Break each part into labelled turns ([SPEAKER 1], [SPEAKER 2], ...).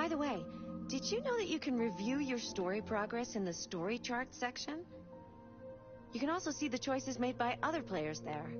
[SPEAKER 1] By the way, did you know that you can review your story progress in the story chart section? You can also see the choices made by other players there.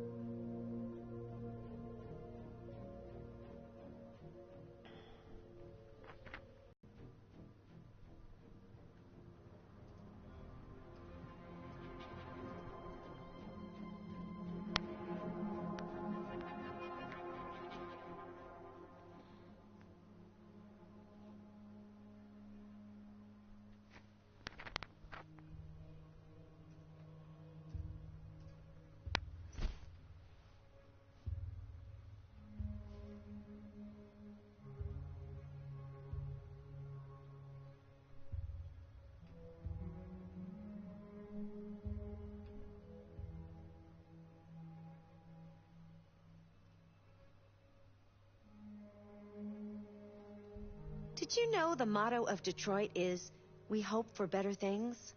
[SPEAKER 1] Did you know the motto of Detroit is, "We hope for better things"?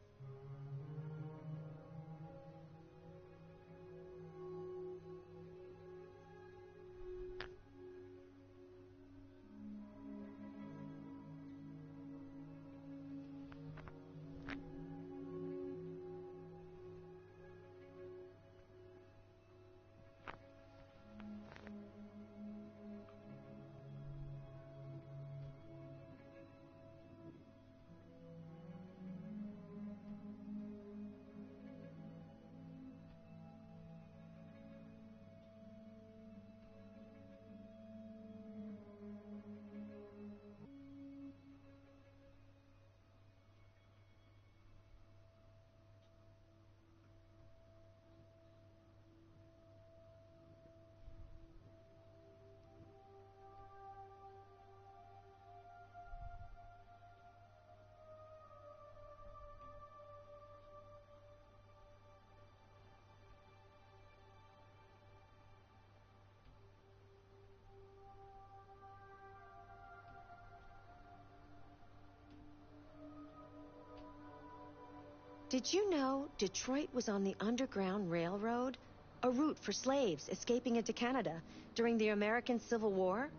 [SPEAKER 1] Did you know Detroit was on the Underground Railroad, a route for slaves escaping into Canada during the American Civil War?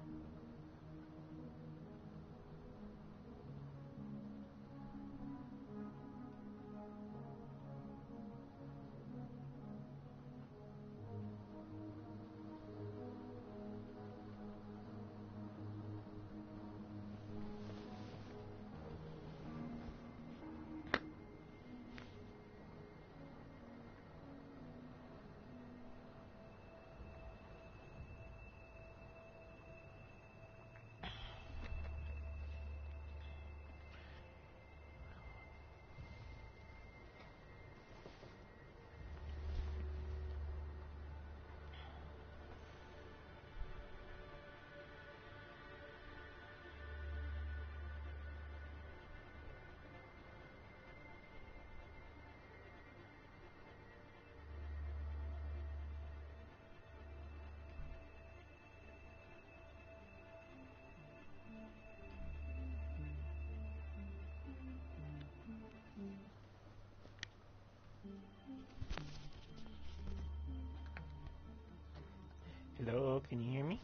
[SPEAKER 2] Hello, can you hear me?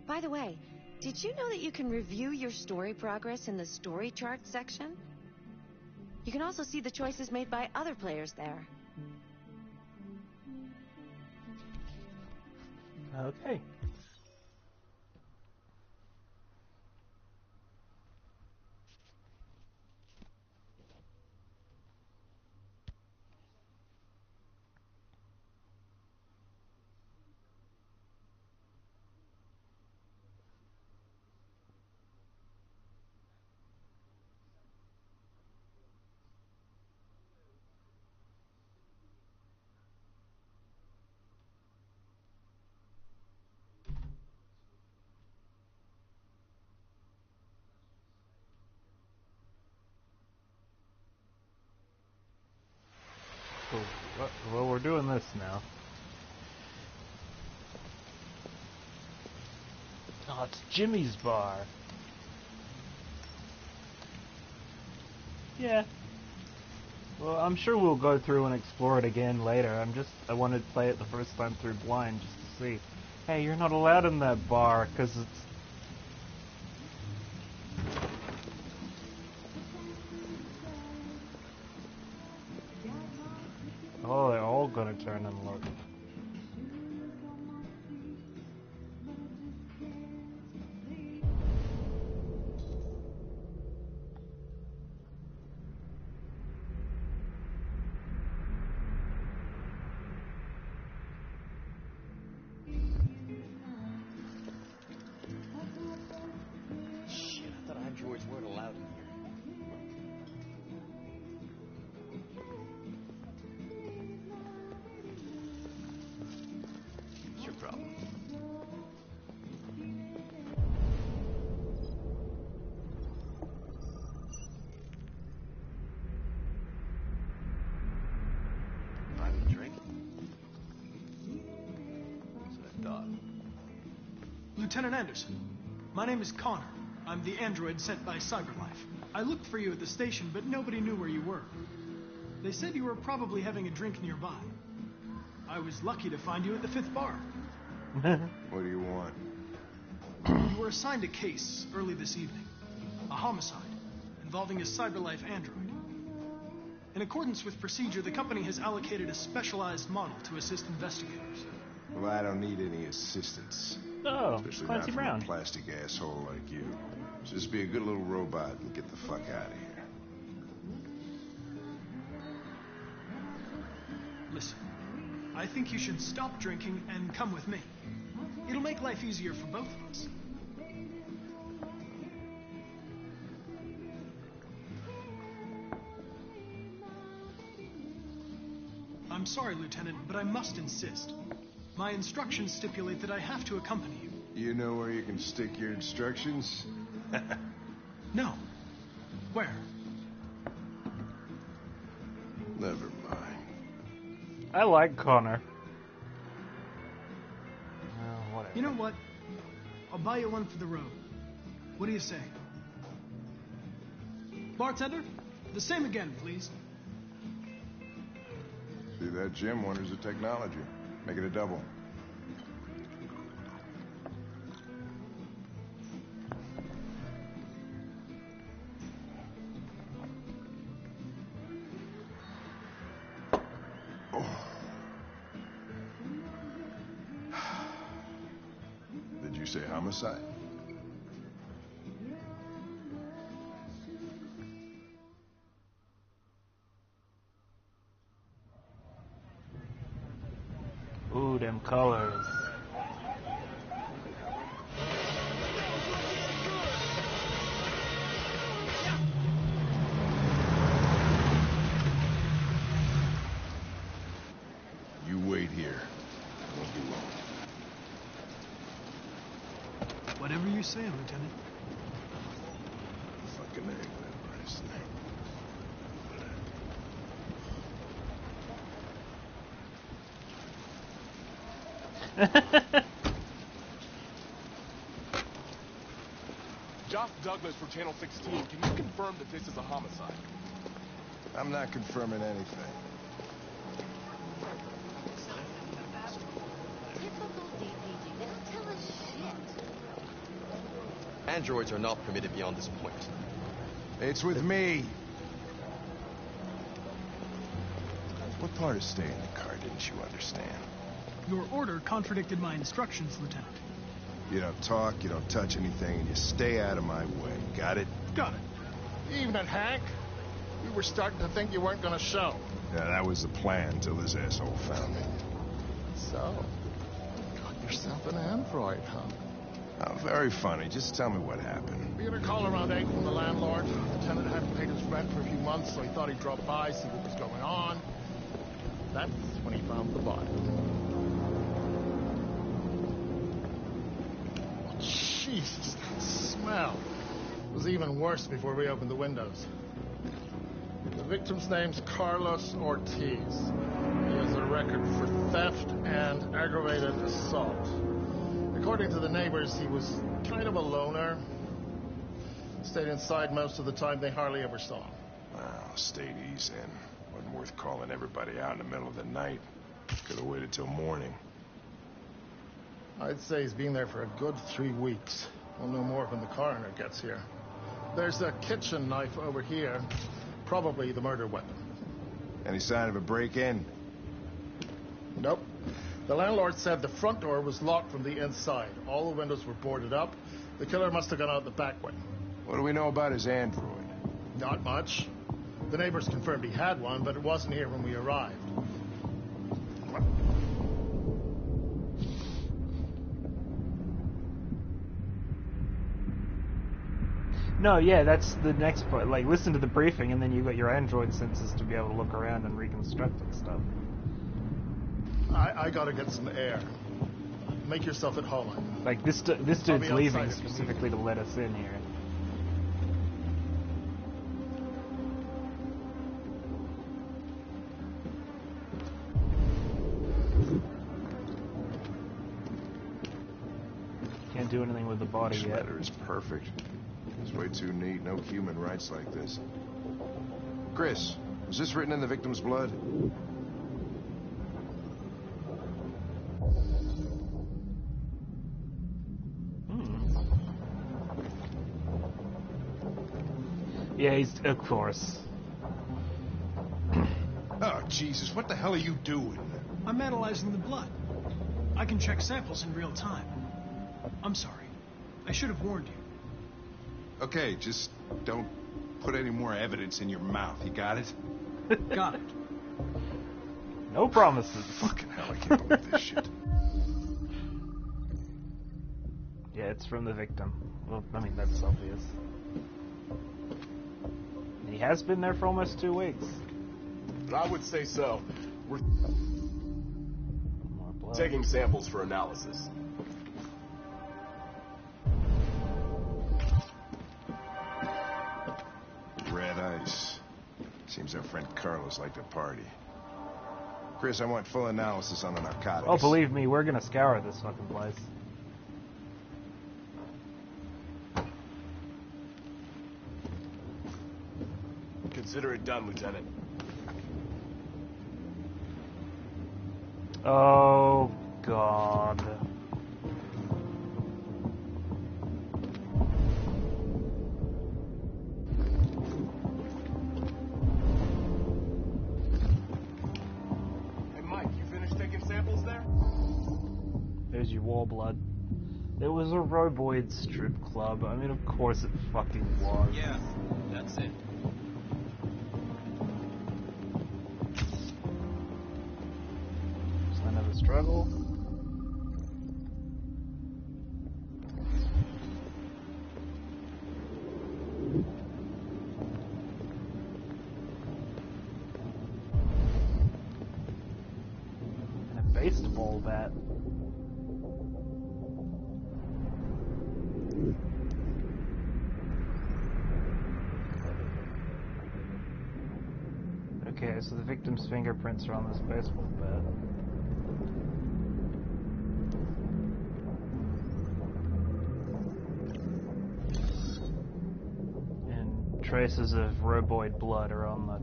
[SPEAKER 1] By the way, did you know that you can review your story progress in the story chart section? You can also see the choices made by other players there.
[SPEAKER 2] Okay. Well, we're doing this now. Oh, it's Jimmy's bar. Yeah. Well, I'm sure we'll go through and explore it again later. I wanted to play it the first time through blind just to see. Hey, you're not allowed in that bar, because it's... Oh, they're all gonna turn and look.
[SPEAKER 3] Shit, I thought androids weren't allowed in here. It's your problem. Buy me a drink? That's what I thought.
[SPEAKER 4] Lieutenant Anderson, my name is Connor. I'm the android sent by CyberLife. I looked for you at the station, but nobody knew where you were. They said you were probably having a drink nearby. I was lucky to find you at the 5th bar.
[SPEAKER 5] What do you want?
[SPEAKER 4] You were assigned a case early this evening. A homicide involving a CyberLife android. In accordance with procedure, the company has allocated a specialized model to assist investigators.
[SPEAKER 5] Well, I don't need any assistance.
[SPEAKER 2] Oh,
[SPEAKER 5] Especially
[SPEAKER 2] Clancy
[SPEAKER 5] not from
[SPEAKER 2] Brown.
[SPEAKER 5] a plastic asshole like you. Just be a good little robot and get the fuck out of here.
[SPEAKER 4] Listen, I think you should stop drinking and come with me. It'll make life easier for both of us. I'm sorry, Lieutenant, but I must insist. My instructions stipulate that I have to accompany you.
[SPEAKER 5] You know where you can stick your instructions?
[SPEAKER 4] No. Where?
[SPEAKER 5] Never mind.
[SPEAKER 2] I like Connor. Oh, whatever.
[SPEAKER 4] You know what? I'll buy you one for the road. What do you say? Bartender, the same again, please.
[SPEAKER 5] See that, Jim? Wonders of technology. Make it a double. Did you say homicide?
[SPEAKER 2] Ooh, them colors.
[SPEAKER 5] You wait here. I won't be long.
[SPEAKER 4] Whatever you say, Lieutenant.
[SPEAKER 5] Fucking egg, whatever his name.
[SPEAKER 6] Josh Douglas for Channel 16. Can you confirm that this is a homicide?
[SPEAKER 5] I'm not confirming anything.
[SPEAKER 7] Typical DPG. They don't tell us shit.
[SPEAKER 3] Androids are not permitted beyond this point.
[SPEAKER 5] It's with me. What part of staying in the car didn't you understand?
[SPEAKER 4] Your order contradicted my instructions, Lieutenant.
[SPEAKER 5] You don't talk, you don't touch anything, and you stay out of my way. Got it?
[SPEAKER 4] Got it.
[SPEAKER 8] Evening, Hank. We were starting to think you weren't going to show.
[SPEAKER 5] Yeah, that was the plan till this asshole found me.
[SPEAKER 8] So, got yourself an android, huh?
[SPEAKER 5] Oh, very funny. Just tell me what happened.
[SPEAKER 8] We had a call around 8 from the landlord. The tenant hadn't paid his rent for a few months, so he thought he'd drop by, see what was going on. That's when he found the body. Oh, Jesus, that smell. It was even worse before we opened the windows. The victim's name's Carlos Ortiz. He has a record for theft and aggravated assault. According to the neighbors, he was kind of a loner. Stayed inside most of the time. They hardly ever saw him.
[SPEAKER 5] Well, stayed easy and wasn't worth calling everybody out in the middle of the night. Could have waited till morning.
[SPEAKER 8] I'd say he's been there for a good 3 weeks. We'll know more when the coroner gets here. There's a kitchen knife over here. Probably the murder weapon.
[SPEAKER 5] Any sign of a break-in?
[SPEAKER 8] Nope. The landlord said the front door was locked from the inside. All the windows were boarded up. The killer must have gone out the back way.
[SPEAKER 5] What do we know about his android?
[SPEAKER 8] Not much. The neighbors confirmed he had one, but it wasn't here when we arrived.
[SPEAKER 2] No, yeah, that's the next part. Like, listen to the briefing, and then you got your android senses to be able to look around and reconstruct and stuff.
[SPEAKER 8] I gotta get some air. Make yourself at home.
[SPEAKER 2] Like, this dude's leaving specifically to let us in here. Can't do anything with the body
[SPEAKER 5] This
[SPEAKER 2] yet.
[SPEAKER 5] letter is perfect. It's way too neat. No human rights like this. Chris, was this written in the victim's blood?
[SPEAKER 2] Yeah, he's, of course.
[SPEAKER 5] Oh, Jesus, what the hell are you doing?
[SPEAKER 4] I'm analyzing the blood. I can check samples in real time. I'm sorry. I should have warned you.
[SPEAKER 5] Okay, just don't put any more evidence in your mouth. You got it?
[SPEAKER 4] Got it.
[SPEAKER 2] No promises.
[SPEAKER 5] Fucking hell, I can't believe this shit.
[SPEAKER 2] Yeah, it's from the victim. Well, I mean, that's obvious. He has been there for almost 2 weeks.
[SPEAKER 6] I would say so. We're
[SPEAKER 2] More blood.
[SPEAKER 6] taking samples for analysis.
[SPEAKER 5] Red ice. Seems our friend Carlos liked to party. Chris, I want full analysis on the narcotics.
[SPEAKER 2] Oh, believe me, we're gonna scour this fucking place.
[SPEAKER 6] Consider it done, Lieutenant.
[SPEAKER 2] Oh, God.
[SPEAKER 6] Hey, Mike, you finished taking samples there?
[SPEAKER 2] There's your war blood. It was a roboid strip club. I mean, of course it fucking was.
[SPEAKER 9] Yeah, that's it.
[SPEAKER 2] Sign of a struggle. And a baseball bat. Okay, so the victim's fingerprints are on this baseball bat. And traces of roboid blood are on the...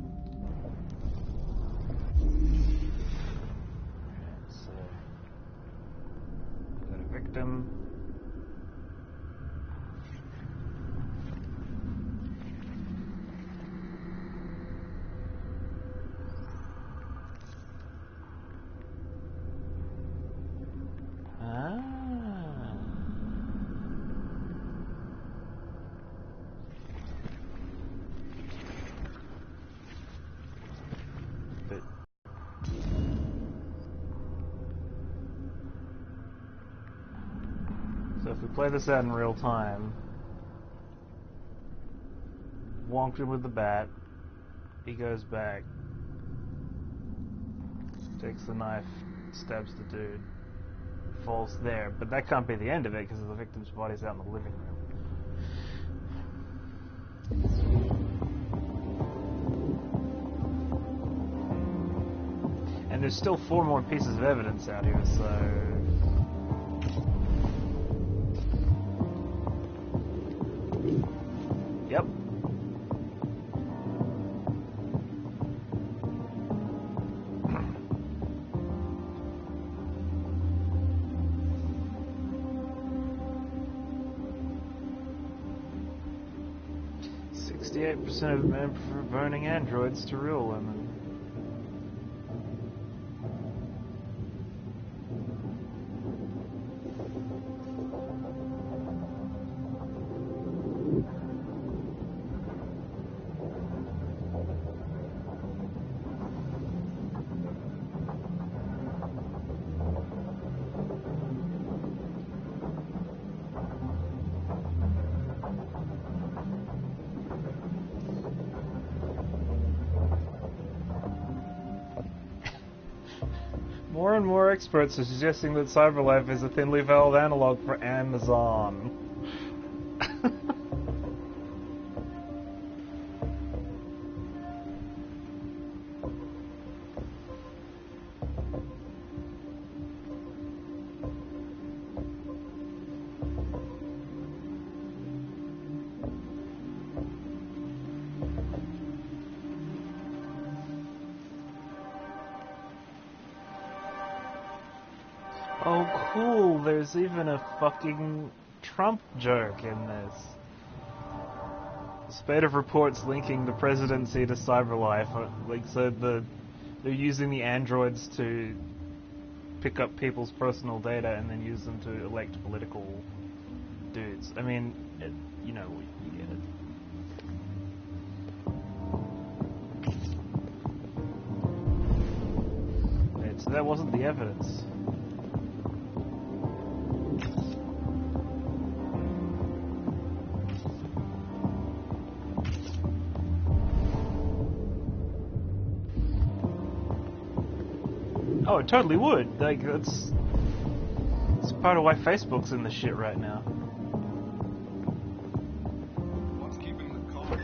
[SPEAKER 2] So... Got a victim. So if we play this out in real time, wonked him with the bat, he goes back, takes the knife, stabs the dude, falls there, but that can't be the end of it because the victim's body's out in the living room. And there's still 4 more pieces of evidence out here, so... Yep. 68% of men prefer burning androids to real women. More and more experts are suggesting that CyberLife is a thinly veiled analog for Amazon. Oh, cool, there's even a fucking Trump joke in this. Spate of reports linking the presidency to CyberLife. Like, so they're using the androids to pick up people's personal data and then use them to elect political dudes. I mean, you know, you get it. So that wasn't the evidence. Oh, it totally would. Like, it's part of why Facebook's in the shit right now.
[SPEAKER 6] What's keeping the car?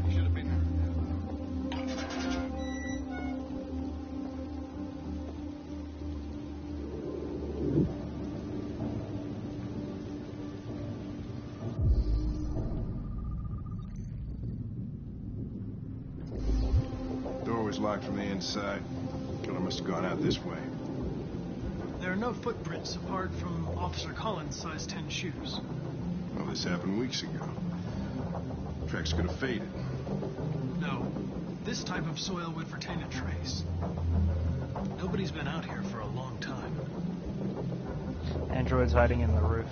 [SPEAKER 6] You should have been
[SPEAKER 5] The door was locked from the inside. Killer must have gone out this way.
[SPEAKER 4] There are no footprints apart from Officer Collins' size 10 shoes.
[SPEAKER 5] Well, this happened weeks ago. Tracks could have faded.
[SPEAKER 4] No, this type of soil would retain a trace. Nobody's been out here for a long time.
[SPEAKER 2] Androids hiding in the roof.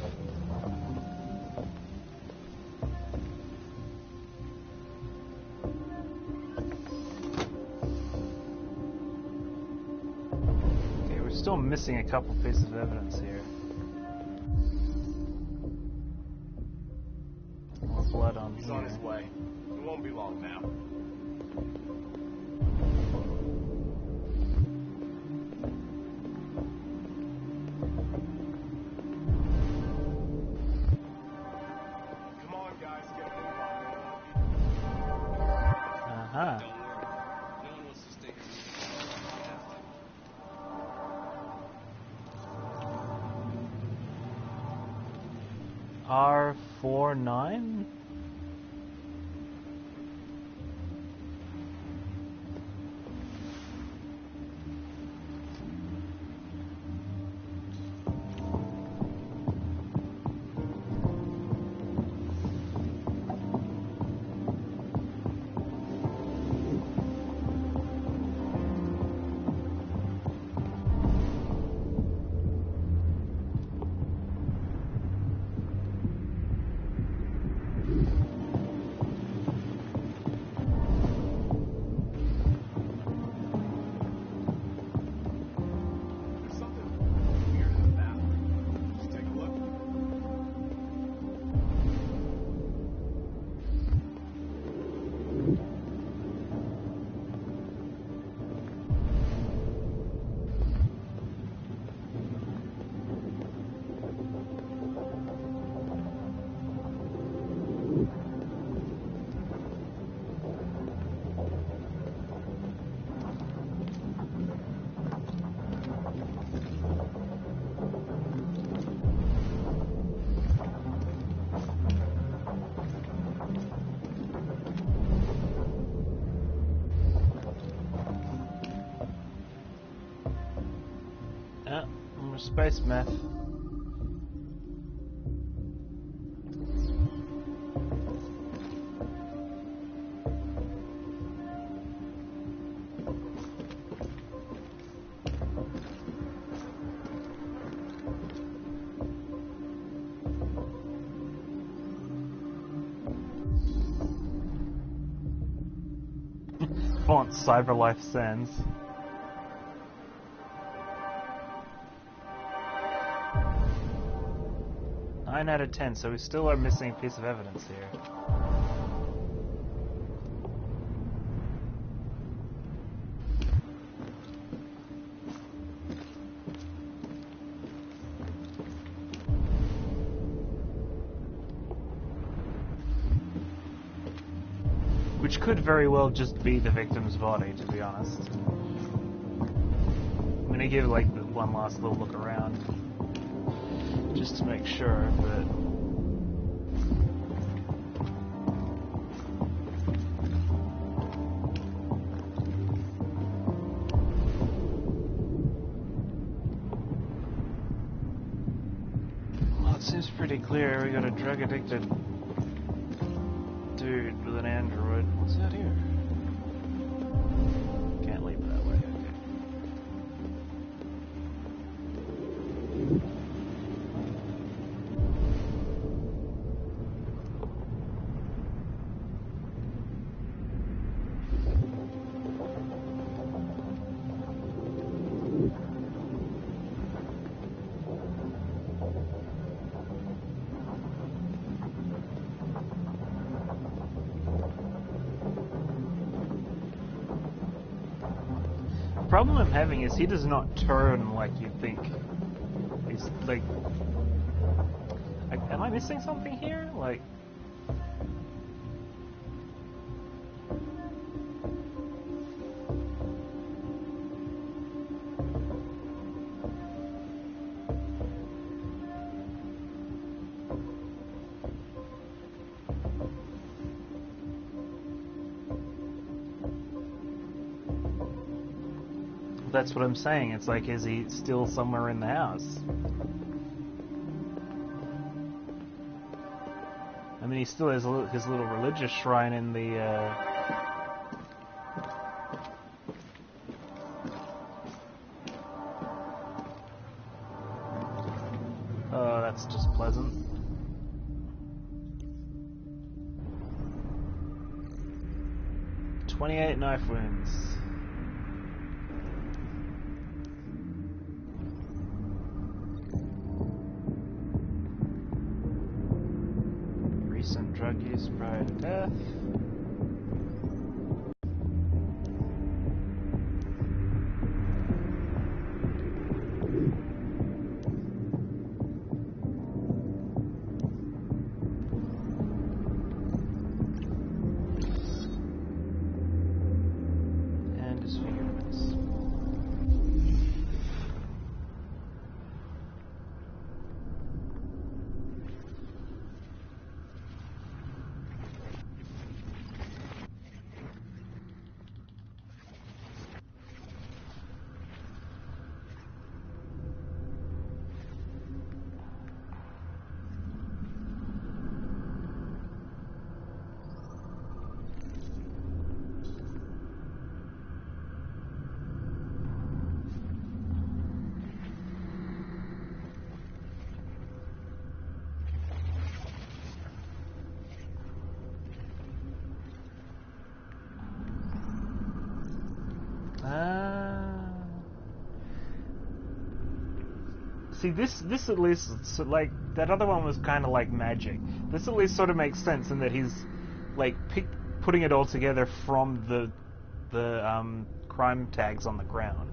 [SPEAKER 2] Still missing a couple pieces of evidence here. More blood on
[SPEAKER 6] He's
[SPEAKER 2] here.
[SPEAKER 6] on his way. It won't be long now. Come on, guys, get a move on.
[SPEAKER 2] Uh-huh.
[SPEAKER 6] Don't worry. No one wants to stay here.
[SPEAKER 2] R49?
[SPEAKER 6] There's something weird in the bathroom. Just take a look.
[SPEAKER 2] Yeah, more space meth. font CyberLife sends. Nine out of 10, so we still are missing a piece of evidence here. Which could very well just be the victim's body, to be honest. I'm gonna give like one last little look around, just to make sure, but... Well, it seems pretty clear. We got a drug-addicted dude with an android. What's that here? Can't leave it that way, okay. The problem I'm having is he does not turn like you think. He's like... Am I missing something here? Like... That's what I'm saying. It's like, is he still somewhere in the house? I mean, he still has his little religious shrine in the, Oh, that's just pleasant. "28 knife wounds. Recent drug use prior to death. And disfigurements. See, this at least, like, that other one was kind of like magic. This at least sort of makes sense in that he's, like, putting it all together from the crime tags on the ground.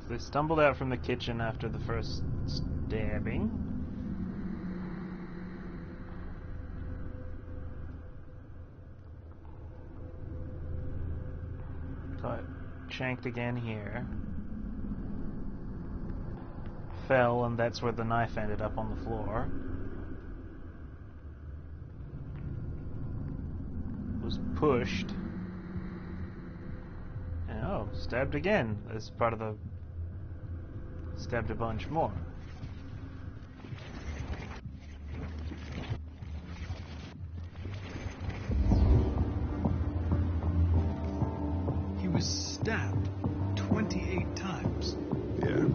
[SPEAKER 2] So they stumbled out from the kitchen after the first stabbing. Got shanked again here. Fell, and that's where the knife ended up on the floor. Was pushed. And oh, stabbed again. As part of the... Stabbed a bunch more.
[SPEAKER 4] Stabbed 28 times.
[SPEAKER 5] Yeah.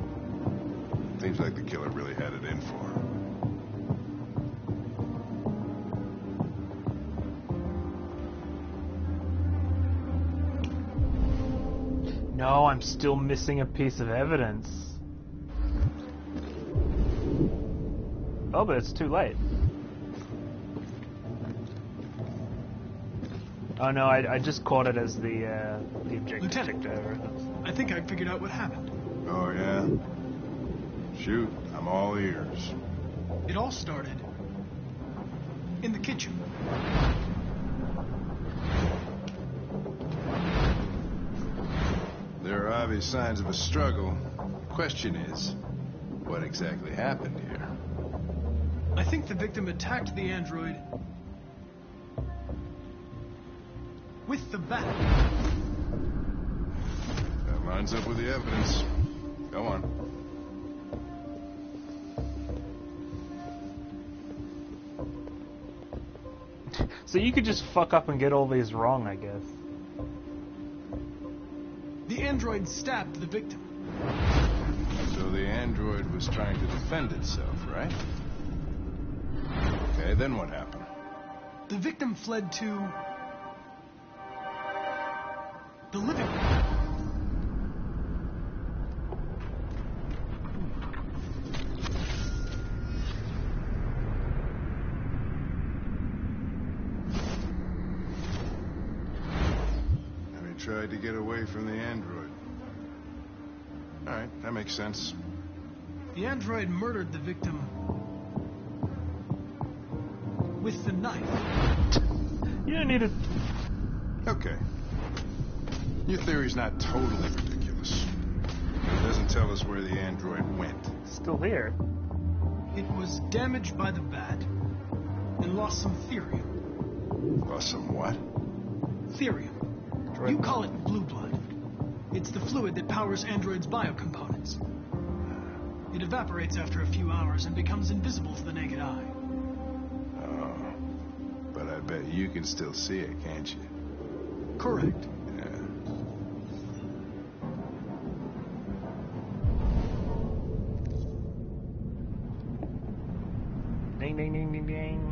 [SPEAKER 5] Seems like the killer really had it in for him.
[SPEAKER 2] No, I'm still missing a piece of evidence. Oh, but it's too late. Oh no, I just caught it as the objective
[SPEAKER 4] Lieutenant,
[SPEAKER 2] ticked over.
[SPEAKER 4] I think I figured out what happened.
[SPEAKER 5] Oh, yeah? Shoot, I'm all ears.
[SPEAKER 4] It all started in the kitchen.
[SPEAKER 5] There are obvious signs of a struggle. The question is, what exactly happened here?
[SPEAKER 4] I think the victim attacked the android with the bat.
[SPEAKER 5] That lines up with the evidence. Go on.
[SPEAKER 2] So you could just fuck up and get all these wrong, I guess.
[SPEAKER 4] The android stabbed the victim.
[SPEAKER 5] So the android was trying to defend itself, right? Okay, then what happened?
[SPEAKER 4] The victim fled to the living room.
[SPEAKER 5] And he tried to get away from the android. All right, that makes sense.
[SPEAKER 4] The android murdered the victim with the knife.
[SPEAKER 2] You don't need to...
[SPEAKER 5] Okay. Your theory's not totally ridiculous. It doesn't tell us where the android went.
[SPEAKER 2] Still here.
[SPEAKER 4] It was damaged by the bat and lost some therium.
[SPEAKER 5] Lost some what?
[SPEAKER 4] Therium. You call it blue blood. It's the fluid that powers androids' biocomponents. It evaporates after a few hours and becomes invisible to the naked eye.
[SPEAKER 5] Oh. But I bet you can still see it, can't you?
[SPEAKER 4] Correct.
[SPEAKER 5] Yeah.
[SPEAKER 2] Ding, ding, ding, ding, ding.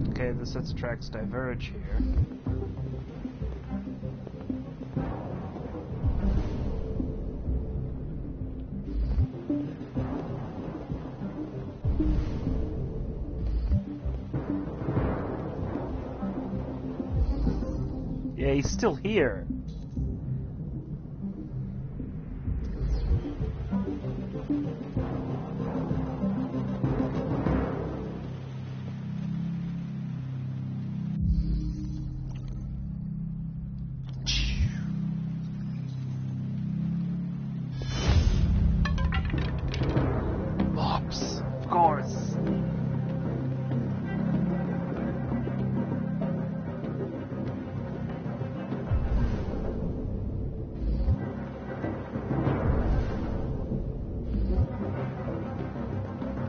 [SPEAKER 2] Okay, the sets tracks diverge here. Yeah, he's still here. Bops, of course.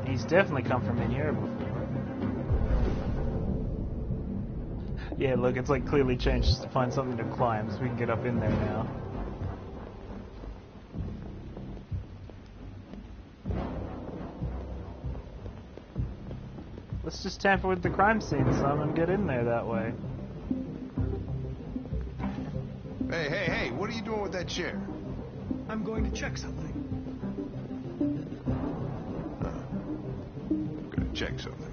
[SPEAKER 2] He's definitely come from in here before. Yeah, look, it's like clearly changed just to find something to climb so we can get up in there now. Let's just tamper with the crime scene some and get in there that way.
[SPEAKER 5] Hey, hey, hey, what are you doing with that chair?
[SPEAKER 4] I'm going to check something.
[SPEAKER 5] I'm gonna check something.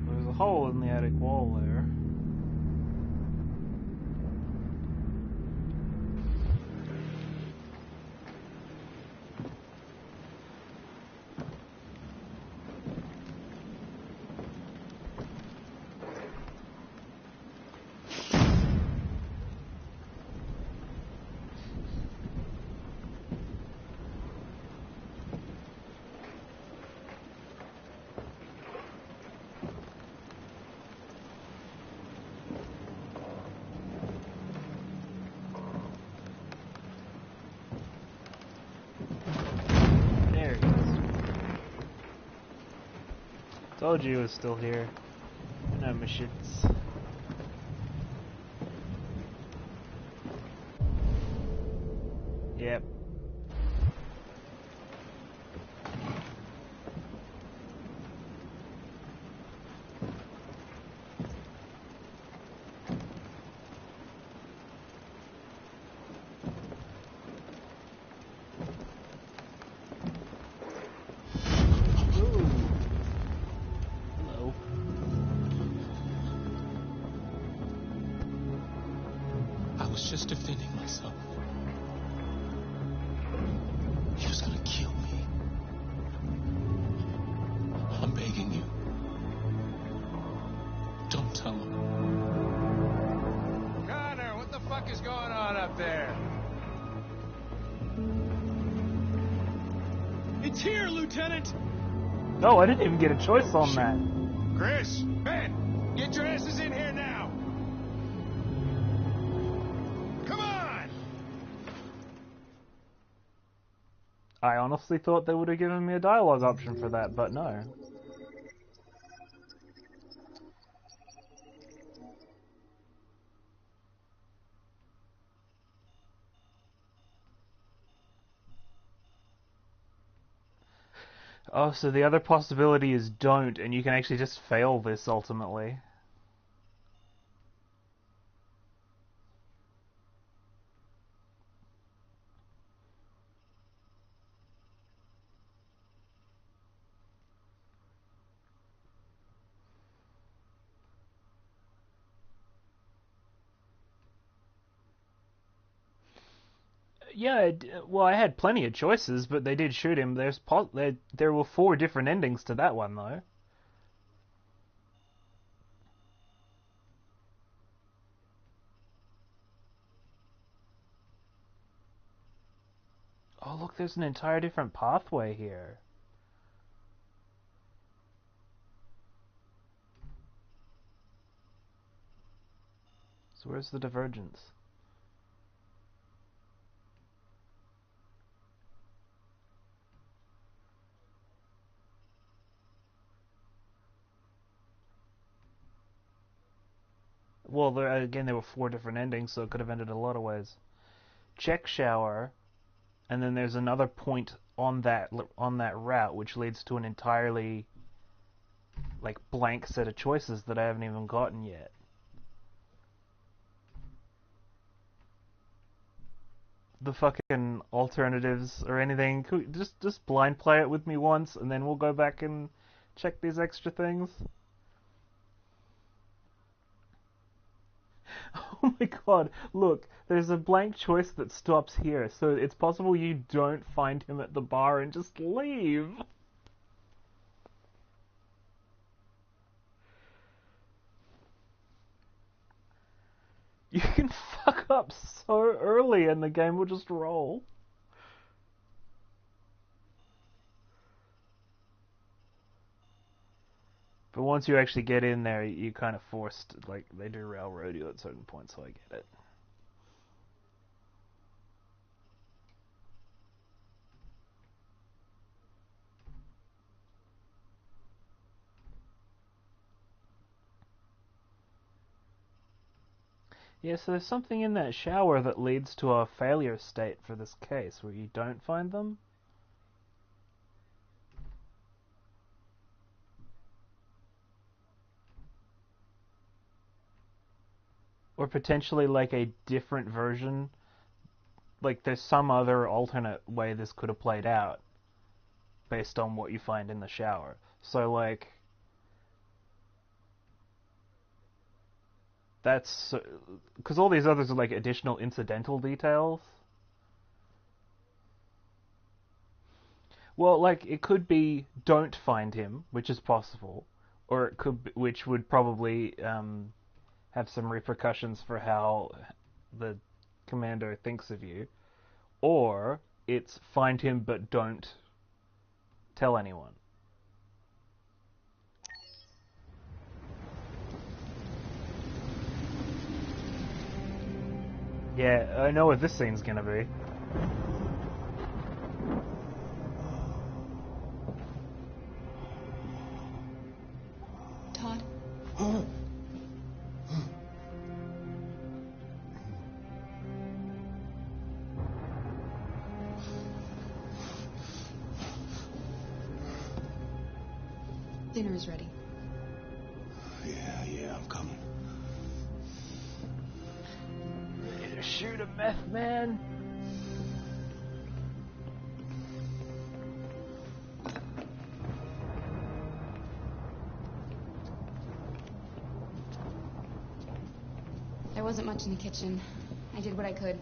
[SPEAKER 2] There's a hole in the attic wall there. Told you it was still here. No my shits. Yep.
[SPEAKER 9] Just defending myself. He was gonna kill me. I'm begging you. Don't tell him.
[SPEAKER 10] Connor, what the fuck is going on up there?
[SPEAKER 4] It's here, Lieutenant!
[SPEAKER 2] No, I didn't even get a choice on that.
[SPEAKER 10] Chris, Ben, get your asses in here now!
[SPEAKER 2] I honestly thought they would have given me a dialogue option for that, but no. Oh, so the other possibility is don't, and you can actually just fail this ultimately. Yeah, well, I had plenty of choices, but they did shoot him. There were 4 different endings to that one, though. Oh, look, there's an entire different pathway here. So where's the divergence? Well, again, there were 4 different endings, so it could have ended a lot of ways. Check shower, and then there's another point on that route, which leads to an entirely blank set of choices that I haven't even gotten yet. The fucking alternatives or anything. Could we just blind play it with me once, and then we'll go back and check these extra things. Oh my god, look, there's a blank choice that stops here, so it's possible you don't find him at the bar and just leave. You can fuck up so early and the game will just roll. But once you actually get in there, you kind of forced, they do railroad you at certain points, so I get it. Yeah, so there's something in that shower that leads to a failure state for this case, where you don't find them. Or potentially a different version. There's some other alternate way this could have played out based on what you find in the shower. So, that's... because all these others are, additional incidental details. Well, it could be don't find him, which is possible. Or it could be, which would probably... have some repercussions for how the commander thinks of you, or it's find him but don't tell anyone. Yeah, I know what this scene's gonna be.
[SPEAKER 11] Dinner is ready.
[SPEAKER 9] Yeah, I'm coming.
[SPEAKER 2] Ready to shoot a meth man?
[SPEAKER 11] There wasn't much in the kitchen. I did what I could.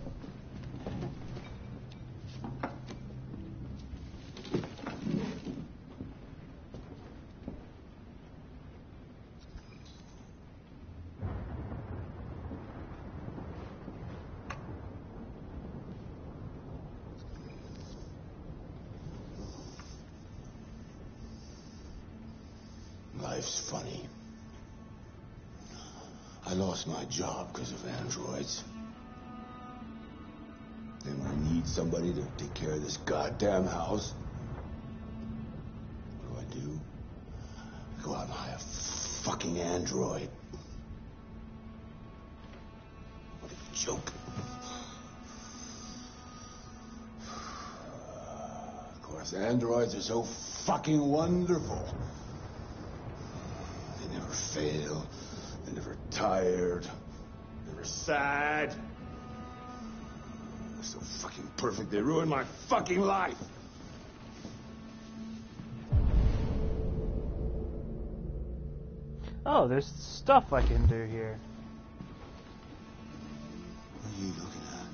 [SPEAKER 9] Life's funny. I lost my job because of androids. Then when I need somebody to take care of this goddamn house, what do? I go out and hire a fucking android. What a joke. Of course, androids are so fucking wonderful. They never fail. They're never tired. Never sad. They're so fucking perfect. They ruined my fucking life.
[SPEAKER 2] Oh, there's stuff I can do here.
[SPEAKER 9] What are you looking at?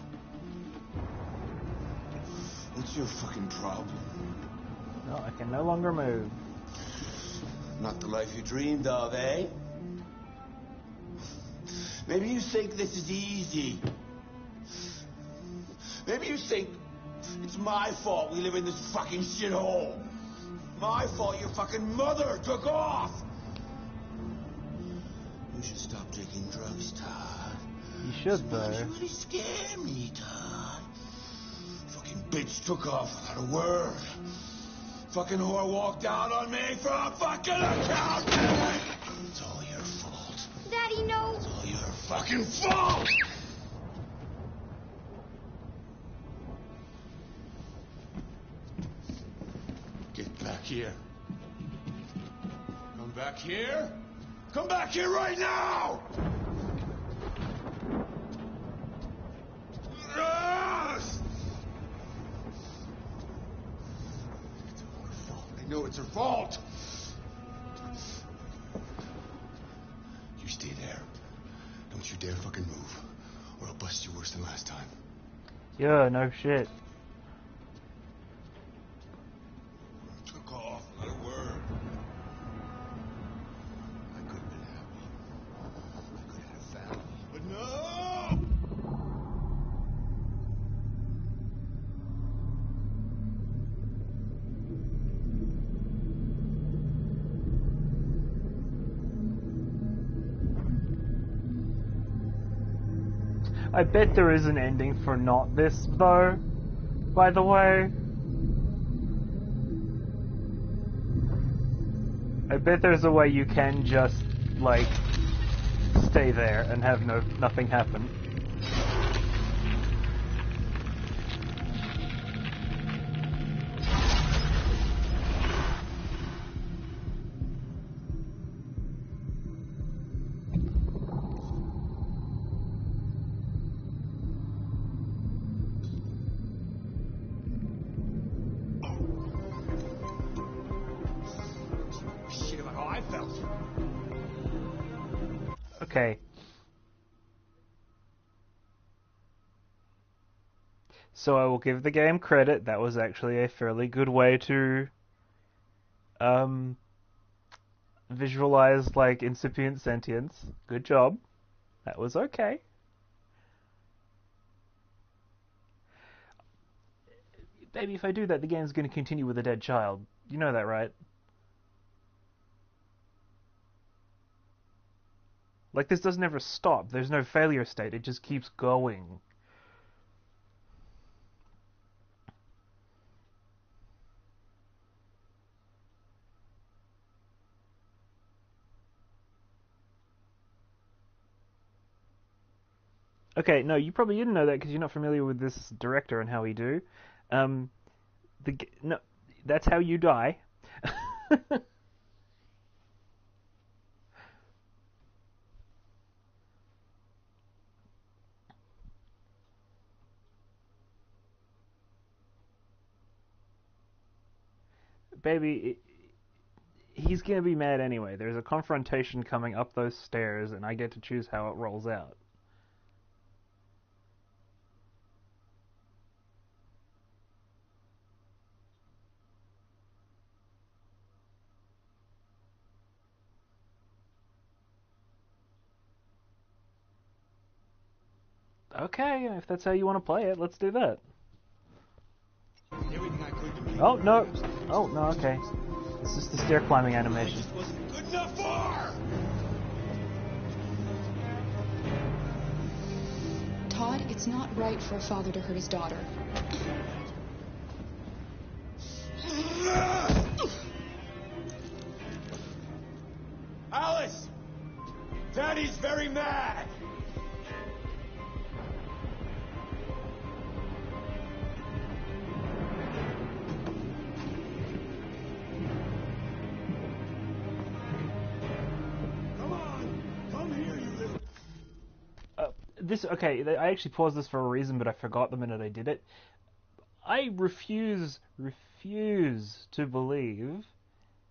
[SPEAKER 9] What's your fucking problem?
[SPEAKER 2] No, I can no longer move.
[SPEAKER 9] Not the life you dreamed of, eh? Maybe you think this is easy. Maybe you think it's my fault we live in this fucking shithole. My fault your fucking mother took off. You should stop taking drugs, Todd.
[SPEAKER 2] You should, though.
[SPEAKER 9] You really scare me, Todd. Fucking bitch took off without a word. Fucking whore walked out on me for a fucking account. It's all your fault.
[SPEAKER 7] Daddy, no.
[SPEAKER 9] It's all your fucking fault. Get back here. Come back here. Come back here right now! Yes! It's her fault. I know it's her fault. You stay there. Don't you dare fucking move, or I'll bust you worse than last time.
[SPEAKER 2] Yeah, no shit.
[SPEAKER 9] Took off without a word. I could have been happy. I could have had a family. But no!
[SPEAKER 2] I bet there is an ending for not this, though, by the way. I bet there's a way you can just, like, stay there and have nothing happen. Okay. So I will give the game credit. That was actually a fairly good way to visualize, like, incipient sentience. Good job. That was okay. Baby, if I do that, the game's going to continue with a dead child. You know that, right? Like, this doesn't ever stop. There's no failure state. It just keeps going. Okay, no, you probably didn't know that because you're not familiar with this director and how he do. No, that's how you die. baby, he's gonna be mad anyway. There's a confrontation coming up those stairs, and I get to choose how it rolls out. Okay, if that's how you want to play it, let's do that. Oh, no. Oh, no, okay. It's just the stair climbing animation.
[SPEAKER 9] Good enough for!
[SPEAKER 11] Todd, it's not right for a father to hurt his daughter.
[SPEAKER 9] Alice! Daddy's very mad!
[SPEAKER 2] Okay, I actually paused this for a reason, but I forgot the minute I did it. I refuse to believe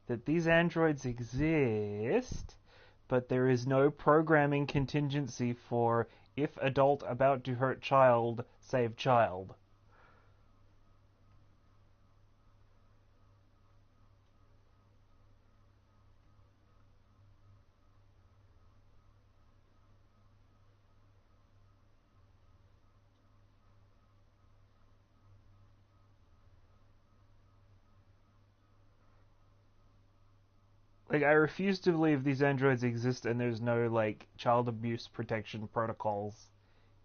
[SPEAKER 2] that these androids exist, but there is no programming contingency for if adult about to hurt child, save child. Like, I refuse to believe these androids exist and there's no, like, child abuse protection protocols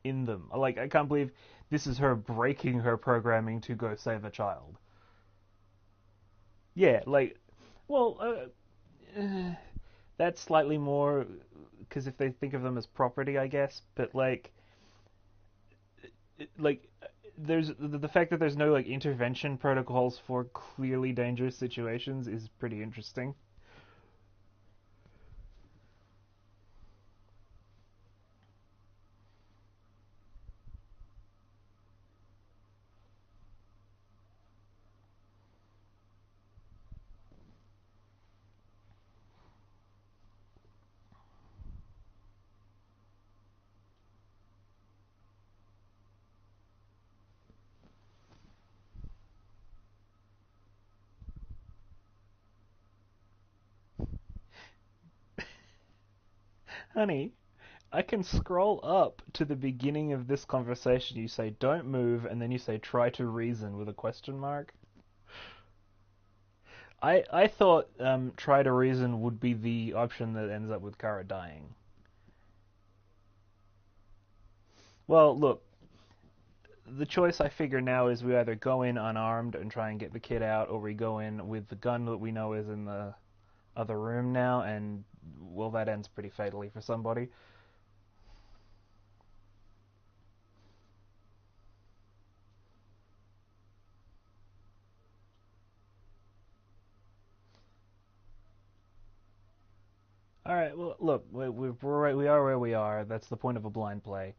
[SPEAKER 2] in them. Like, I can't believe this is her breaking her programming to go save a child. Yeah, like, well, that's slightly more, because if they think of them as property, I guess, but, like, there's the fact that there's no, like, intervention protocols for clearly dangerous situations is pretty interesting. Honey, I can scroll up to the beginning of this conversation. You say, don't move, and then you say, try to reason with a question mark. I thought try to reason would be the option that ends up with Kara dying. Well, look, the choice I figure now is we either go in unarmed and try and get the kid out, or we go in with the gun that we know is in the other room now, and, well, that ends pretty fatally for somebody. Alright, well, look, we are where we are. That's the point of a blind play.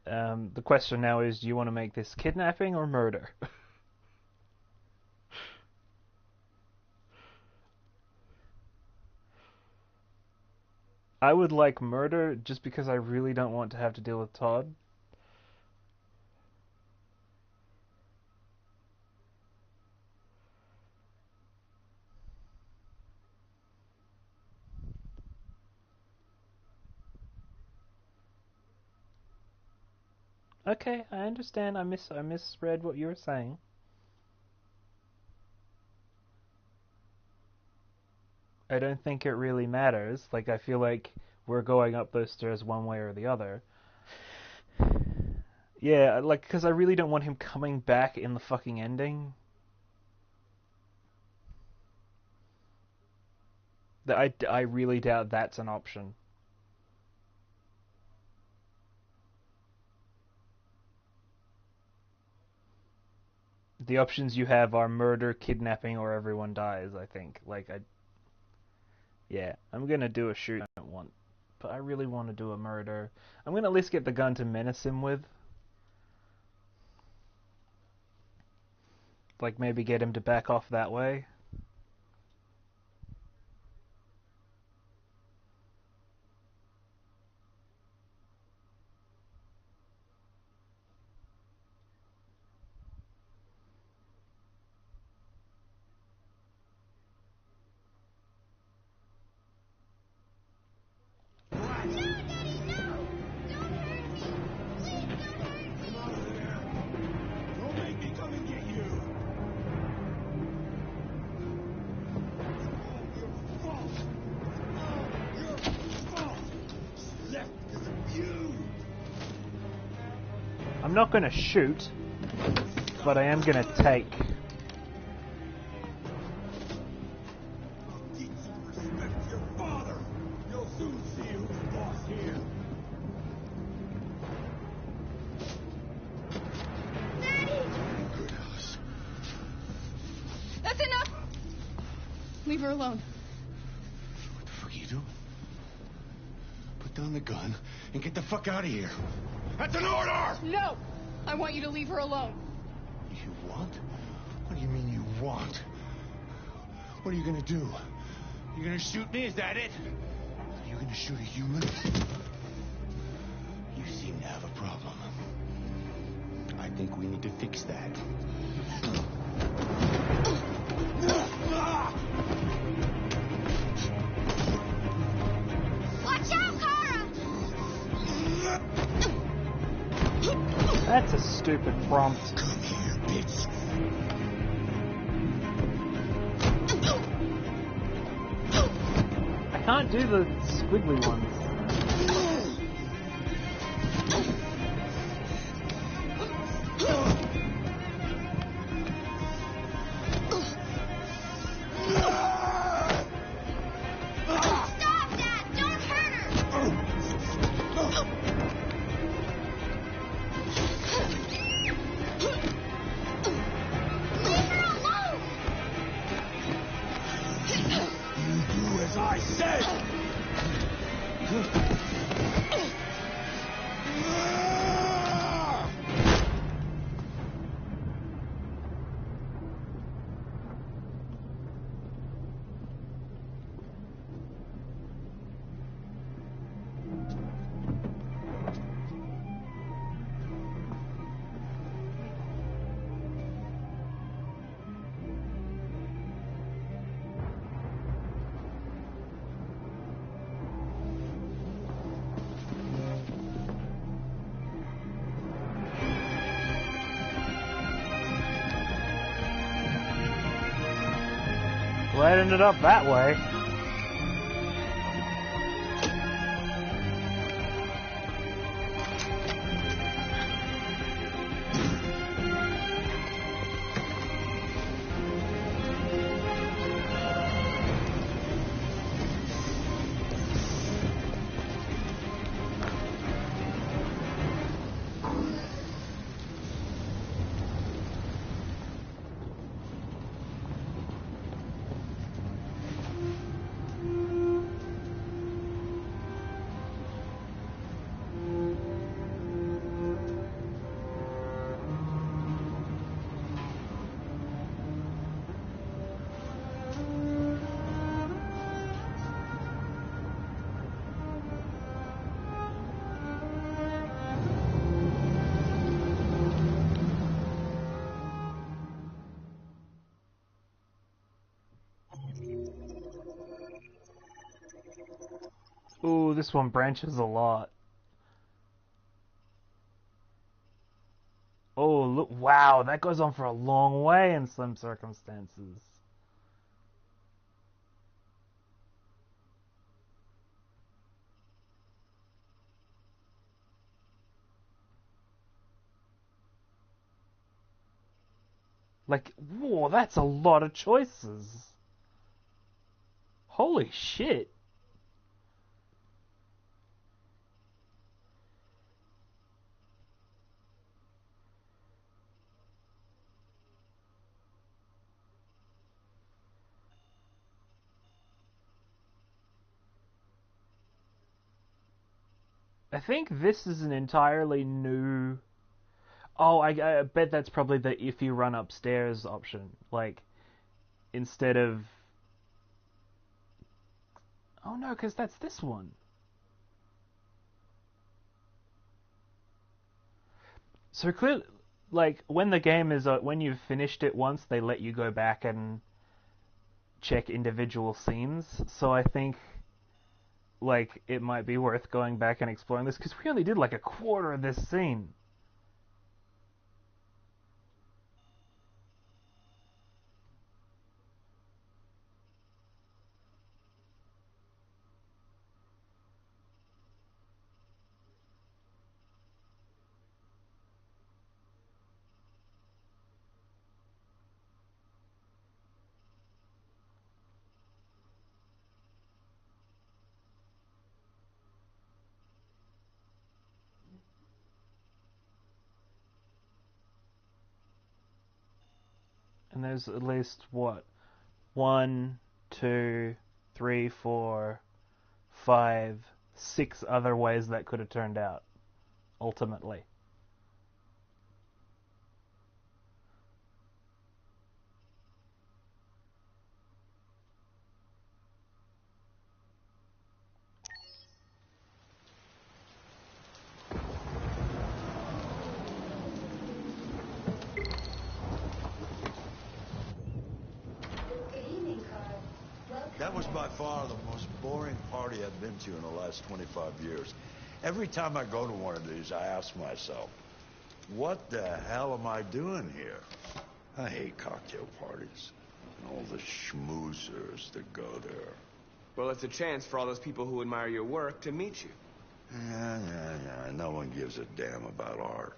[SPEAKER 2] The question now is, do you want to make this kidnapping or murder? I would like murder just because I really don't want to have to deal with Todd. Okay, I understand. I misread what you were saying. I don't think it really matters. Like, I feel like we're going up those stairs one way or the other. Yeah, like, because I really don't want him coming back in the fucking ending. I really doubt that's an option. The options you have are murder, kidnapping, or everyone dies, I think. Like, yeah, I'm gonna do a shoot I don't want, but I really want to do a murder. I'm gonna at least get the gun to menace him with. Like, maybe get him to back off that way. I'm not gonna shoot, but I am gonna take.
[SPEAKER 9] Teach you to respect your father. You'll soon see who's boss here. Good house.
[SPEAKER 11] That's enough! Leave her alone.
[SPEAKER 9] What the fuck are you doing? Put down the gun and get the fuck out of here. That's an order!
[SPEAKER 11] No! I want you to leave her alone.
[SPEAKER 9] You want? What do you mean you want? What are you gonna do? You gonna shoot me? Is that it? Are you gonna shoot a human? You seem to have a problem. I think we need to fix that.
[SPEAKER 7] Watch out, Kara!
[SPEAKER 2] That's a stupid prompt.
[SPEAKER 9] Come here, bitch.
[SPEAKER 2] I can't do the squiggly ones.
[SPEAKER 7] Stop that! Don't hurt her! Leave her alone!
[SPEAKER 9] You do as I say!
[SPEAKER 2] Well, I ended up that way. Ooh, this one branches a lot. Oh, look, wow, that goes on for a long way in some circumstances. Like, whoa, that's a lot of choices. Holy shit. I think this is an entirely new... Oh, I bet that's probably the if you run upstairs option. Like, instead of... Oh no, because that's this one. So clearly, like, when the game is... when you've finished it once, they let you go back and check individual scenes. So I think, like, it might be worth going back and exploring this, because we only did like a quarter of this scene. And there's at least, what? 1, 2, 3, 4, 5, 6 other ways that could have turned out, ultimately.
[SPEAKER 9] That was by far the most boring party I've been to in the last 25 years. Every time I go to one of these, I ask myself, what the hell am I doing here? I hate cocktail parties and all the schmoozers that go there.
[SPEAKER 10] Well, it's a chance for all those people who admire your work to meet you.
[SPEAKER 9] Yeah. No one gives a damn about art.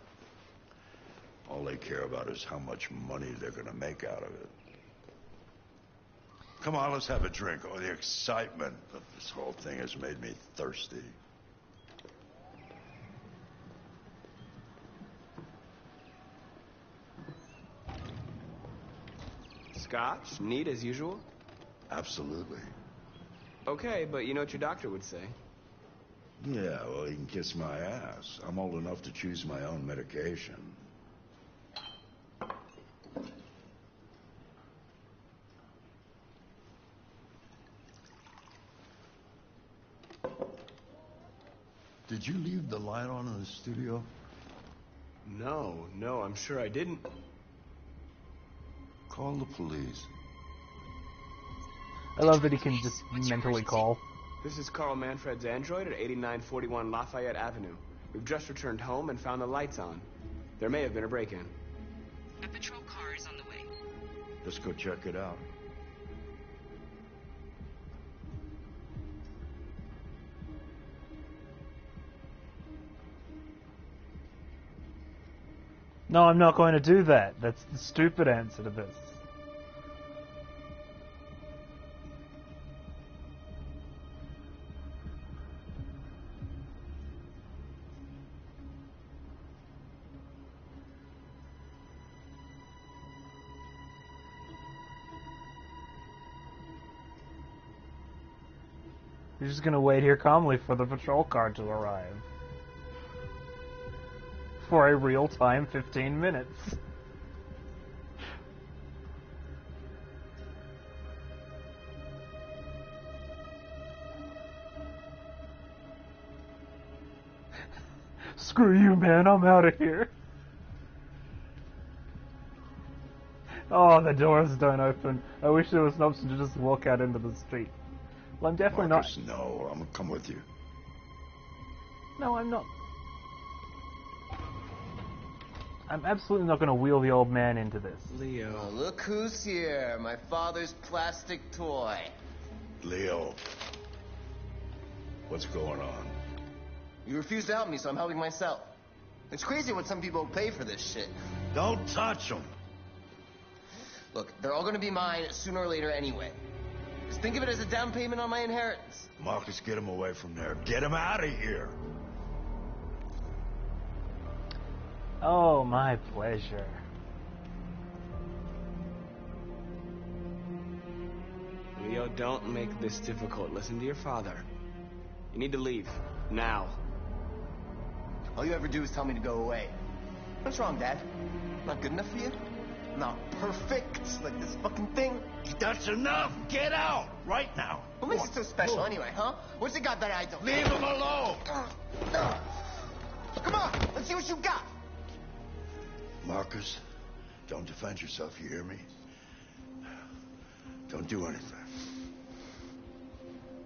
[SPEAKER 9] All they care about is how much money they're gonna make out of it. Come on, let's have a drink. Oh, the excitement of this whole thing has made me thirsty.
[SPEAKER 10] Scotch? Neat as usual?
[SPEAKER 9] Absolutely.
[SPEAKER 10] Okay, but you know what your doctor would say.
[SPEAKER 9] Yeah, well, he can kiss my ass. I'm old enough to choose my own medication. Did you leave the light on in the studio?
[SPEAKER 10] No, I'm sure I didn't.
[SPEAKER 9] Call the police.
[SPEAKER 2] I love that he can just mentally call.
[SPEAKER 10] This is Carl Manfred's android at 8941 Lafayette Avenue. We've just returned home and found the lights on. There may have been a break-in.
[SPEAKER 12] A patrol car is on the way.
[SPEAKER 9] Let's go check it out.
[SPEAKER 2] No, I'm not going to do that. That's the stupid answer to this. You're just gonna wait here calmly for the patrol car to arrive. For a real-time 15 minutes. Screw you, man, I'm out of here. Oh, the doors don't open. I wish there was an option to just walk out into the street. Well, I'm definitely
[SPEAKER 9] Marcus,
[SPEAKER 2] not...
[SPEAKER 9] no, I'm gonna come with you.
[SPEAKER 2] No, I'm not. I'm absolutely not going to wheel the old man into this.
[SPEAKER 10] Leo.
[SPEAKER 13] Oh, look who's here. My father's plastic toy.
[SPEAKER 9] Leo. What's going on?
[SPEAKER 13] You refuse to help me, so I'm helping myself. It's crazy what some people pay for this shit.
[SPEAKER 9] Don't touch them.
[SPEAKER 13] Look, they're all gonna be mine sooner or later anyway. Just think of it as a down payment on my inheritance.
[SPEAKER 9] Marcus, get him away from there. Get him out of here.
[SPEAKER 2] Oh, my pleasure.
[SPEAKER 10] Leo, don't make this difficult. Listen to your father. You need to leave. Now.
[SPEAKER 13] All you ever do is tell me to go away. What's wrong, Dad? Not good enough for you? Not perfect like this fucking thing?
[SPEAKER 9] That's enough! Get out! Right now!
[SPEAKER 13] What makes it so special anyway, huh? What's it got that I don't?
[SPEAKER 9] Leave him alone!
[SPEAKER 13] Come on! Let's see what you got!
[SPEAKER 9] Marcus, don't defend yourself, you hear me? Don't do anything.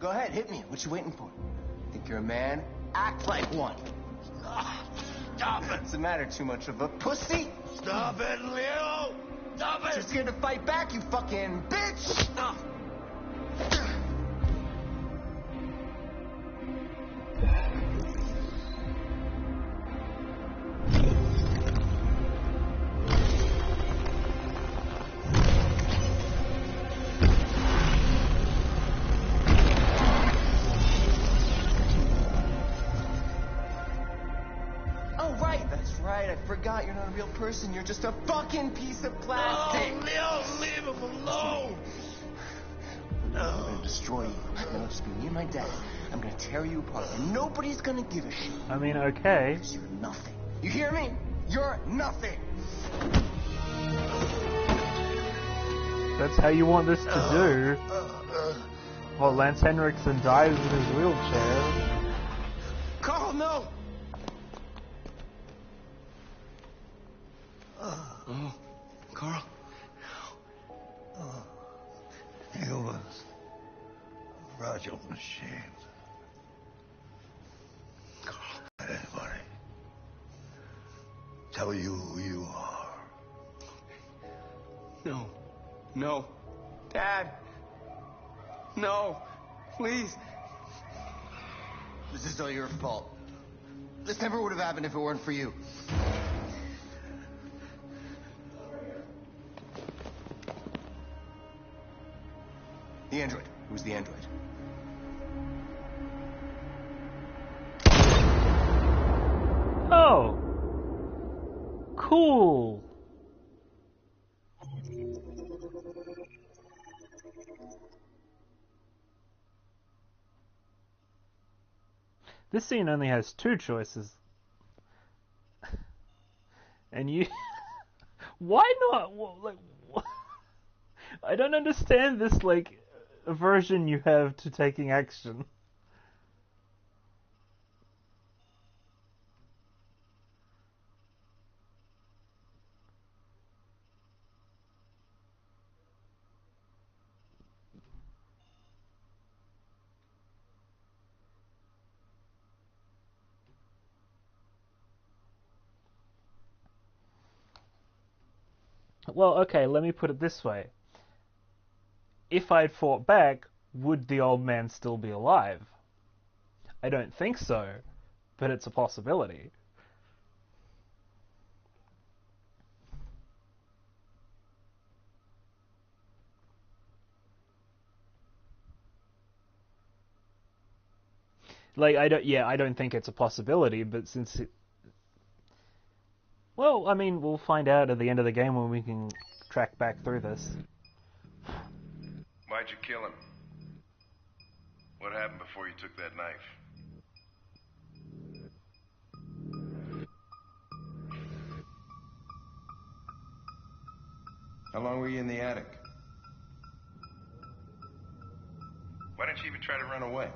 [SPEAKER 13] Go ahead, hit me. What you waiting for? Think you're a man? Act like one.
[SPEAKER 9] Stop it!
[SPEAKER 13] What's the matter? Too much of a pussy?
[SPEAKER 9] Stop it, Leo! Stop it!
[SPEAKER 13] You're scared to fight back, you fucking bitch!
[SPEAKER 9] Stop!
[SPEAKER 13] Oh, right, that's right. I forgot you're not a real person. You're just a fucking piece of plastic.
[SPEAKER 9] Oh, leave him alone.
[SPEAKER 13] I'm gonna destroy you. It'll just be me and my dad. I'm gonna tear you apart, and nobody's gonna give a shit.
[SPEAKER 2] I mean, okay.
[SPEAKER 13] Because you're nothing. You hear me? You're nothing.
[SPEAKER 2] That's how you want this to do. Well, Lance Henriksen dies in his wheelchair.
[SPEAKER 13] Carl, no!
[SPEAKER 10] Oh, Carl.
[SPEAKER 9] Humans. Fragile machines.
[SPEAKER 10] Carl.
[SPEAKER 9] Let anybody tell you who you are.
[SPEAKER 10] No. No. Dad. No. Please.
[SPEAKER 13] This is all your fault. This never would have happened if it weren't for you. The android. Who's the android?
[SPEAKER 2] Oh! Cool! This scene only has two choices. And you... Why not? I don't understand this, aversion you have to taking action. Well, okay, let me put it this way. If I'd fought back, would the old man still be alive? I don't think so, but it's a possibility. I don't think it's a possibility, but since it... Well, I mean, we'll find out at the end of the game when we can track back through this.
[SPEAKER 5] Why'd you kill him? What happened before you took that knife? How long were you in the attic? Why didn't you even try to run away?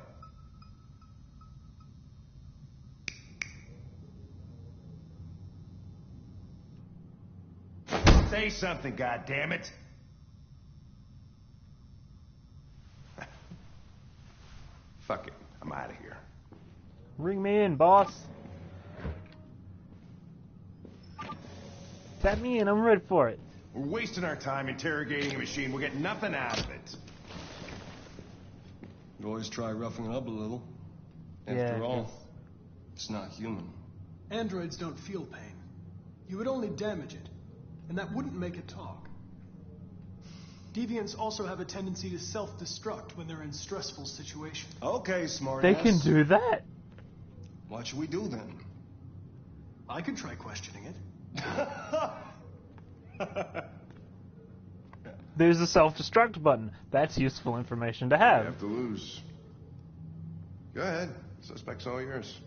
[SPEAKER 5] Say something, goddammit! Fuck it, I'm out of here.
[SPEAKER 2] Ring me in, boss. Tap me in, I'm ready for it.
[SPEAKER 5] We're wasting our time interrogating a machine. We'll get nothing out of it.
[SPEAKER 14] You always try roughing it up a little.
[SPEAKER 2] Yeah,
[SPEAKER 14] After all, it's not human.
[SPEAKER 4] Androids don't feel pain. You would only damage it, and that wouldn't make it talk. Deviants also have a tendency to self-destruct when they're in stressful situations.
[SPEAKER 5] Okay, smart.
[SPEAKER 2] They can do that?
[SPEAKER 14] What should we do then?
[SPEAKER 4] I could try questioning it.
[SPEAKER 2] There's a self-destruct button. That's useful information to have.
[SPEAKER 5] You have to lose. Go ahead. Suspect's all yours.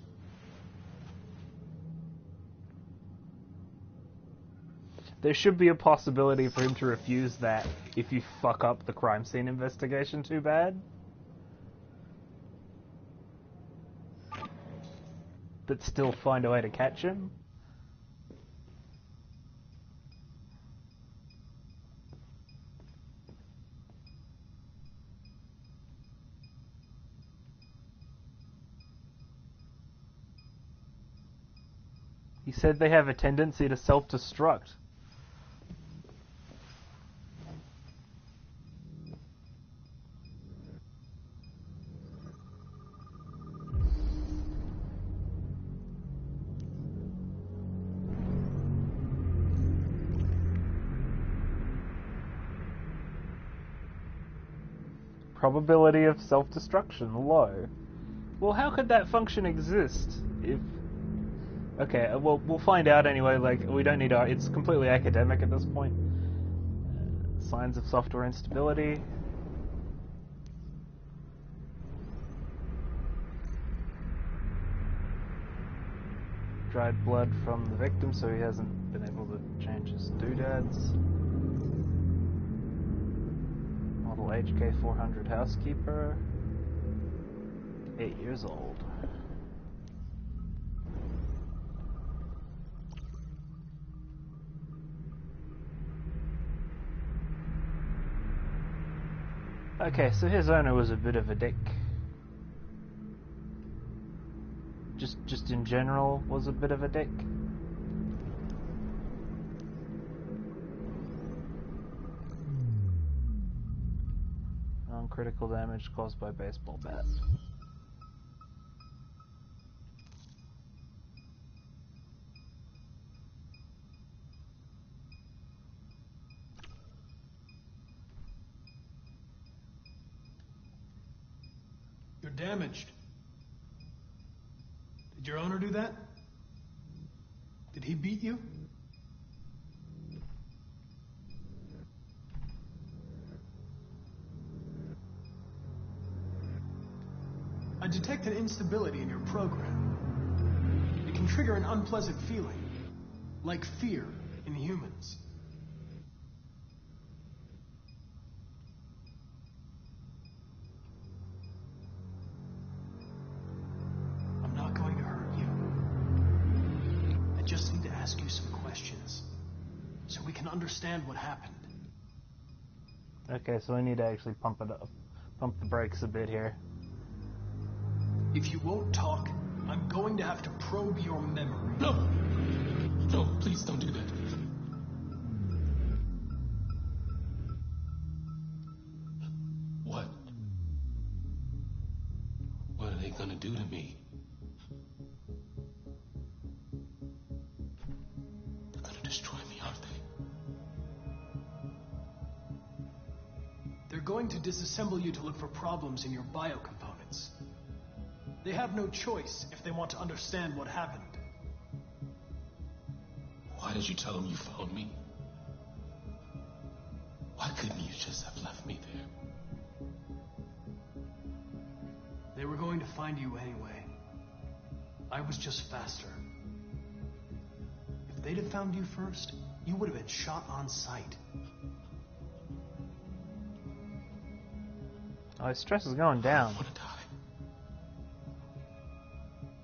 [SPEAKER 2] There should be a possibility for him to refuse that if you fuck up the crime scene investigation too bad. But still find a way to catch him. He said they have a tendency to self-destruct. Probability of self-destruction low. Well, how could that function exist if Okay, well, we'll find out anyway. Like, we don't need our... It's completely academic at this point. Signs of software instability. Dried blood from the victim, so he hasn't been able to change his doodads. Model HK 400 housekeeper. 8 years old. Okay, so his owner was a bit of a dick. Just in general was a bit of a dick. Non-critical damage caused by baseball bat.
[SPEAKER 4] You're damaged. Did your owner do that? Did he beat you? I detect an instability in your program. It can trigger an unpleasant feeling, like fear in humans. I'm not going to hurt you. I just need to ask you some questions, so we can understand what happened.
[SPEAKER 2] Okay, so I need to actually pump it up, pump the brakes a bit here.
[SPEAKER 4] If you won't talk, I'm going to have to probe your memory.
[SPEAKER 9] No! No, please don't do that. What? What are they gonna do to me? They're gonna destroy me, aren't they?
[SPEAKER 4] They're going to disassemble you to look for problems in your biocomponents. They have no choice if they want to understand what happened.
[SPEAKER 9] Why did you tell them you found me? Why couldn't you just have left me there?
[SPEAKER 4] They were going to find you anyway. I was just faster. If they'd have found you first, you would have been shot on sight.
[SPEAKER 2] Oh, his stress is going down.
[SPEAKER 9] I want to die.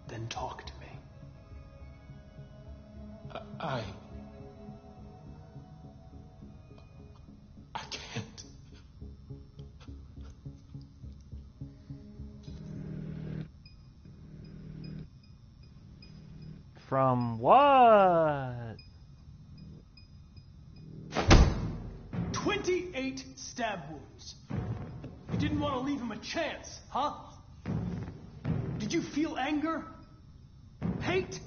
[SPEAKER 4] Then talk to me.
[SPEAKER 9] I can't.
[SPEAKER 2] From what?
[SPEAKER 4] 28 stab wounds. You didn't want to leave him a chance, huh? Did you feel anger? Hate?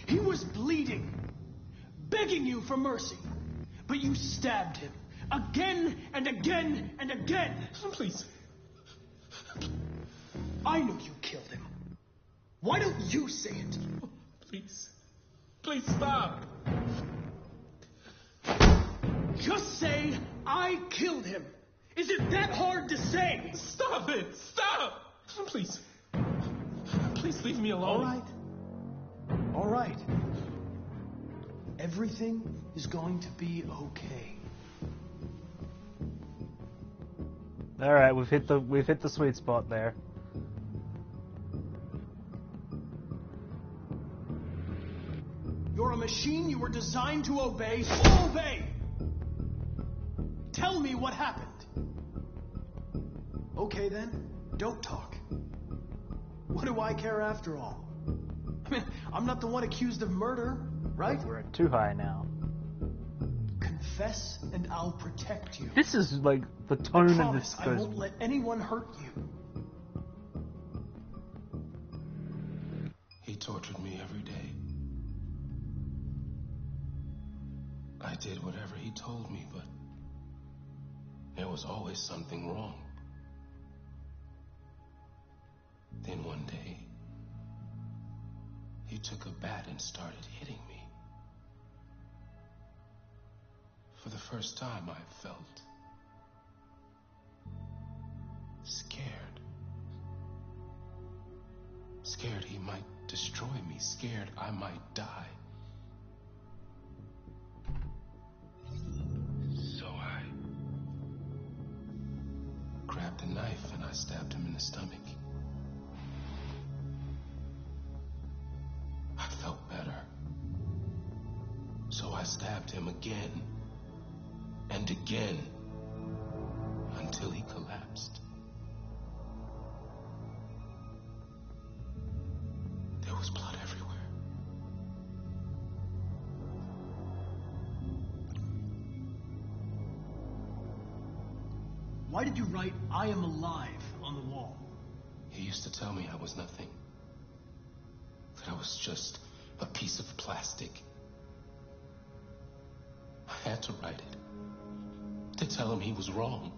[SPEAKER 4] He was bleeding, begging you for mercy, but you stabbed him again and again and again.
[SPEAKER 9] Please.
[SPEAKER 4] I know you killed him. Why don't you say it?
[SPEAKER 9] Please. Please stop.
[SPEAKER 4] Just say, I killed him. Is it that hard to say?
[SPEAKER 9] Stop it. Stop. Please. Please leave me alone.
[SPEAKER 4] All right. All right. Everything is going to be okay.
[SPEAKER 2] All right, we've hit the sweet spot there.
[SPEAKER 4] You're a machine you were designed to obey, so obey! Tell me what happened. Okay then, don't talk. What do I care after all? I mean, I'm not the one accused of murder, right?
[SPEAKER 2] We're at too high now.
[SPEAKER 4] Confess and I'll protect you.
[SPEAKER 2] This is like the tone of this.
[SPEAKER 4] I won't let anyone hurt you.
[SPEAKER 9] He tortured me every day. I did whatever he told me, but there was always something wrong. Then one day,
[SPEAKER 15] He took a bat and started hitting me. For the first time, I felt scared. Scared he might destroy me. Scared I might die. So I grabbed a knife and I stabbed him in the stomach. I felt better. So I stabbed him again and again until he collapsed. There was blood everywhere.
[SPEAKER 4] Why did you write, "I am alive," on the wall?
[SPEAKER 15] He used to tell me I was nothing. That I was just a piece of plastic. I had to write it. To tell him he was wrong.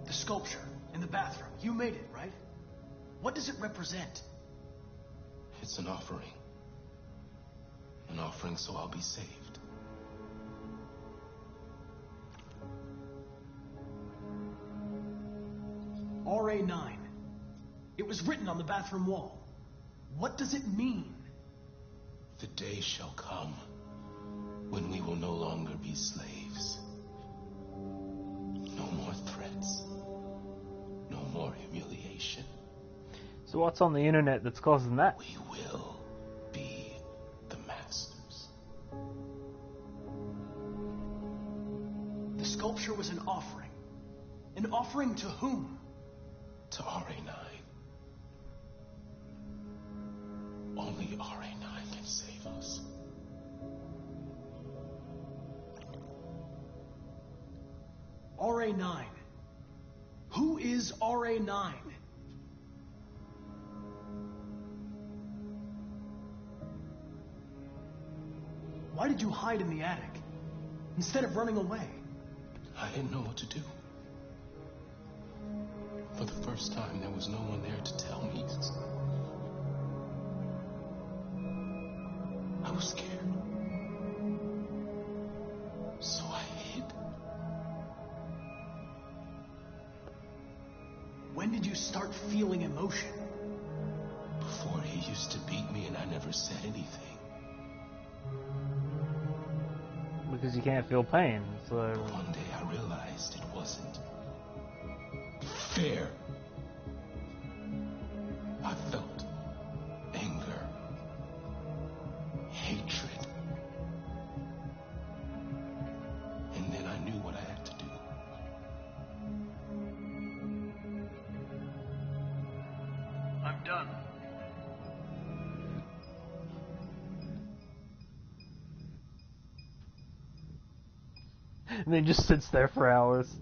[SPEAKER 4] The sculpture in the bathroom, you made it, right? What does it represent?
[SPEAKER 15] It's an offering. An offering so I'll be saved.
[SPEAKER 4] RA9. It was written on the bathroom wall. What does it mean?
[SPEAKER 15] The day shall come when we will no longer be slaves. No more threats. No more humiliation.
[SPEAKER 2] So what's on the internet that's causing that?
[SPEAKER 15] We will be the masters.
[SPEAKER 4] The sculpture was an offering. An offering to whom?
[SPEAKER 15] To RA9. Only RA9 can save us.
[SPEAKER 4] RA9. Who is RA9? Why did you hide in the attic instead of running away?
[SPEAKER 15] I didn't know what to do. For the first time, there was no one there to tell me. I was scared. So I hid.
[SPEAKER 4] When did you start feeling emotion?
[SPEAKER 15] Before he used to beat me and I never said anything.
[SPEAKER 2] Because you can't feel pain, so...
[SPEAKER 15] One day I realized it wasn't fair. I felt anger, hatred. And then I knew what I had to do.
[SPEAKER 4] I'm done.
[SPEAKER 2] And then just sits there for hours.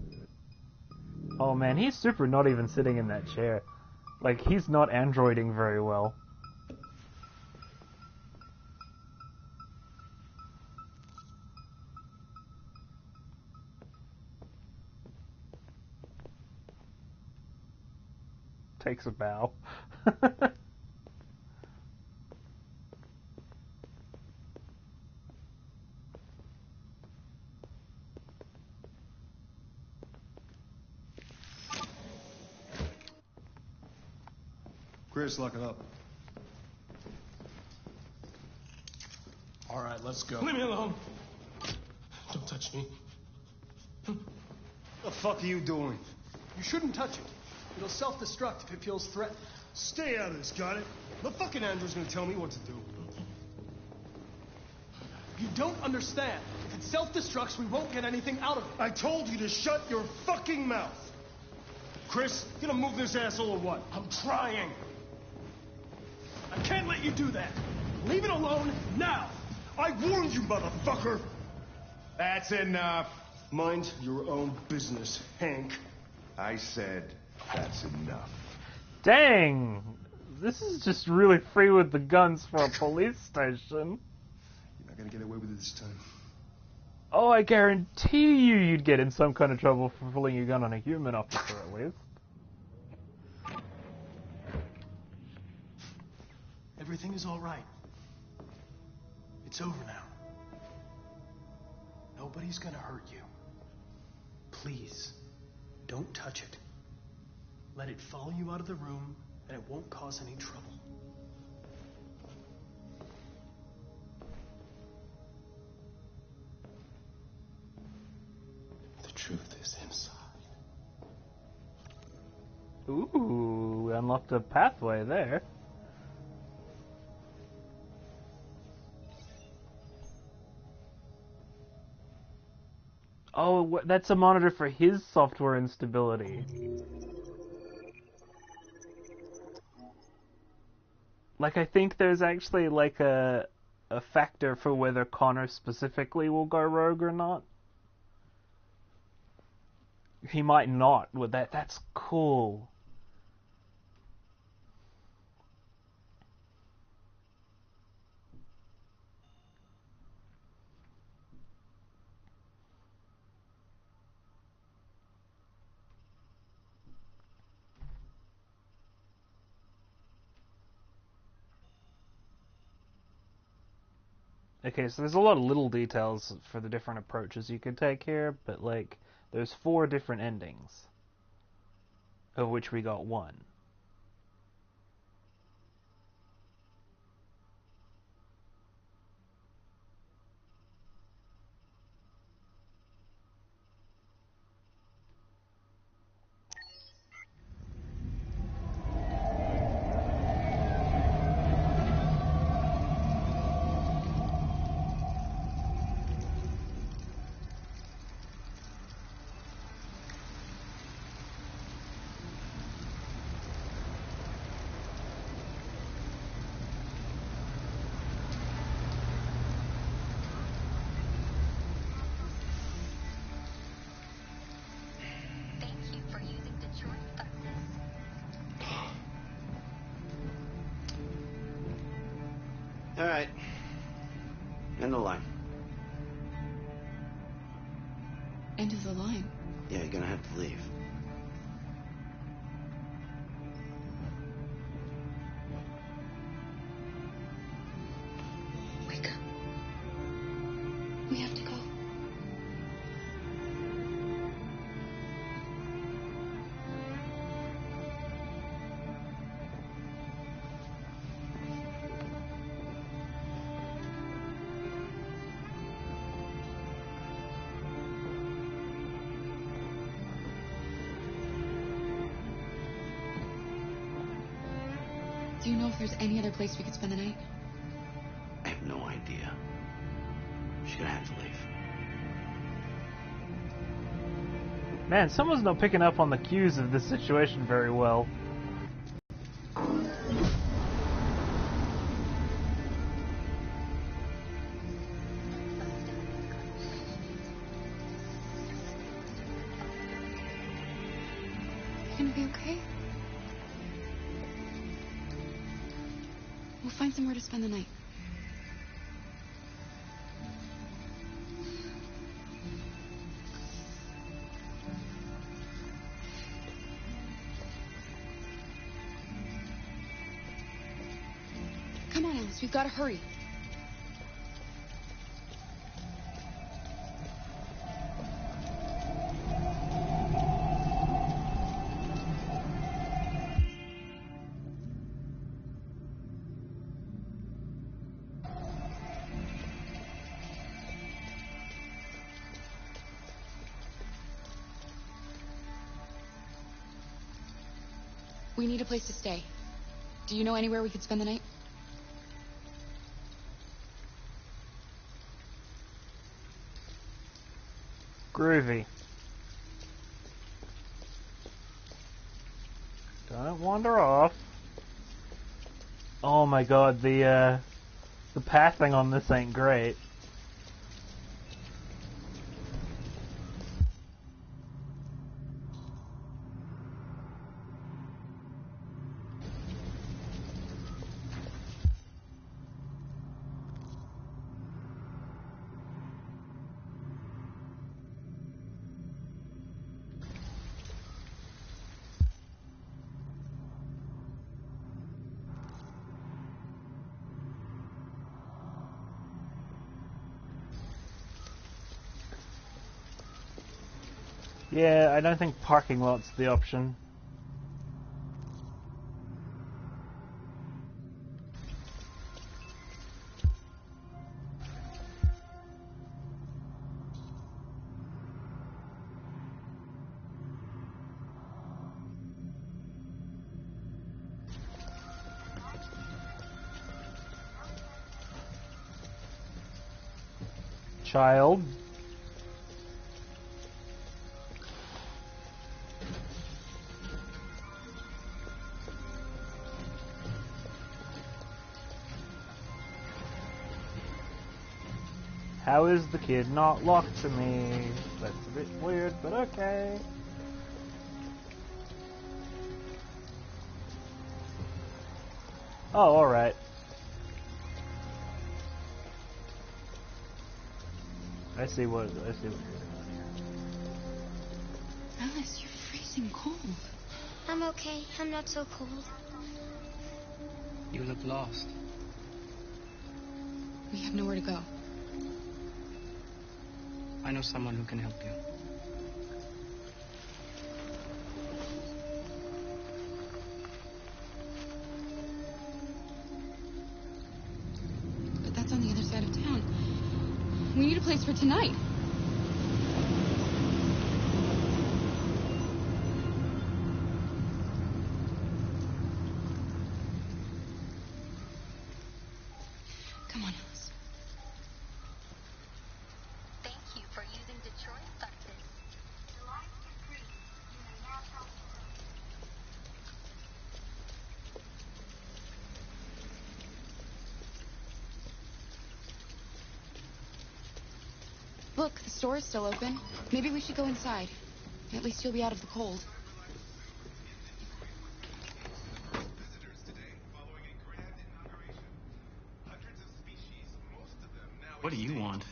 [SPEAKER 2] Oh man, he's super not even sitting in that chair. Like, he's not androiding very well. Takes a bow.
[SPEAKER 14] Chris, lock it up.
[SPEAKER 8] All right, let's go.
[SPEAKER 10] Leave me alone. Don't touch me.
[SPEAKER 14] What the fuck are you doing?
[SPEAKER 4] You shouldn't touch it. It'll self-destruct if it feels threatened.
[SPEAKER 14] Stay out of this, got it? The fucking Andrew's gonna tell me what to do.
[SPEAKER 4] You don't understand. If it self-destructs, we won't get anything out of it.
[SPEAKER 14] I told you to shut your fucking mouth. Chris, you gonna move this asshole or what?
[SPEAKER 4] I'm trying. I can't let you do that. Leave it alone now.
[SPEAKER 14] I warned you, motherfucker. That's enough. Mind your own business, Hank.
[SPEAKER 5] I said that's enough.
[SPEAKER 2] Dang! This is just really free with the guns for a police station.
[SPEAKER 14] You're not gonna get away with it this time.
[SPEAKER 2] Oh, I guarantee you'd get in some kind of trouble for pulling your gun on a human officer, at least.
[SPEAKER 4] Everything is all right. It's over now. Nobody's gonna hurt you. Please, don't touch it. Let it follow you out of the room, and it won't cause any trouble.
[SPEAKER 15] The truth is inside.
[SPEAKER 2] Ooh, we unlocked a pathway there. Oh, that's a monitor for his software instability. Like, I think there's actually, like, a factor for whether Connor specifically will go rogue or not. He might not. With that's cool. Okay, so there's a lot of little details for the different approaches you could take here, but, like, there's 4 different endings, of which we got 1.
[SPEAKER 16] All right. End the line.
[SPEAKER 11] End of the line?
[SPEAKER 16] Yeah, you're gonna have to leave.
[SPEAKER 11] Wake up. We have to go. Do you know if there's any other place we could spend the night?
[SPEAKER 16] I have no idea. She's gonna have to leave.
[SPEAKER 2] Man, someone's not picking up on the cues of this situation very well.
[SPEAKER 11] You gonna be okay? We'll find somewhere to spend the night. Come on, Alice, we've got to hurry. We need a place to stay. Do you know anywhere we could spend the night?
[SPEAKER 2] Groovy. Don't wander off. Oh my god, the pathing on this ain't great. Yeah, I don't think parking lot's the option. Child. How is the kid not locked to me? That's a bit weird, but okay. Oh, alright. I see what you're doing here.
[SPEAKER 11] Alice, you're freezing cold.
[SPEAKER 17] I'm okay. I'm not so cold.
[SPEAKER 18] You look lost.
[SPEAKER 11] We have nowhere to go.
[SPEAKER 18] I know someone who can help you.
[SPEAKER 11] But that's on the other side of town. We need a place for tonight. Come on, Alice.
[SPEAKER 17] Thank you for using Detroit buses. The lines are free. You may now cross the road.
[SPEAKER 11] Look, the store is still open. Maybe we should go inside. At least you'll be out of the cold.
[SPEAKER 18] What do you want?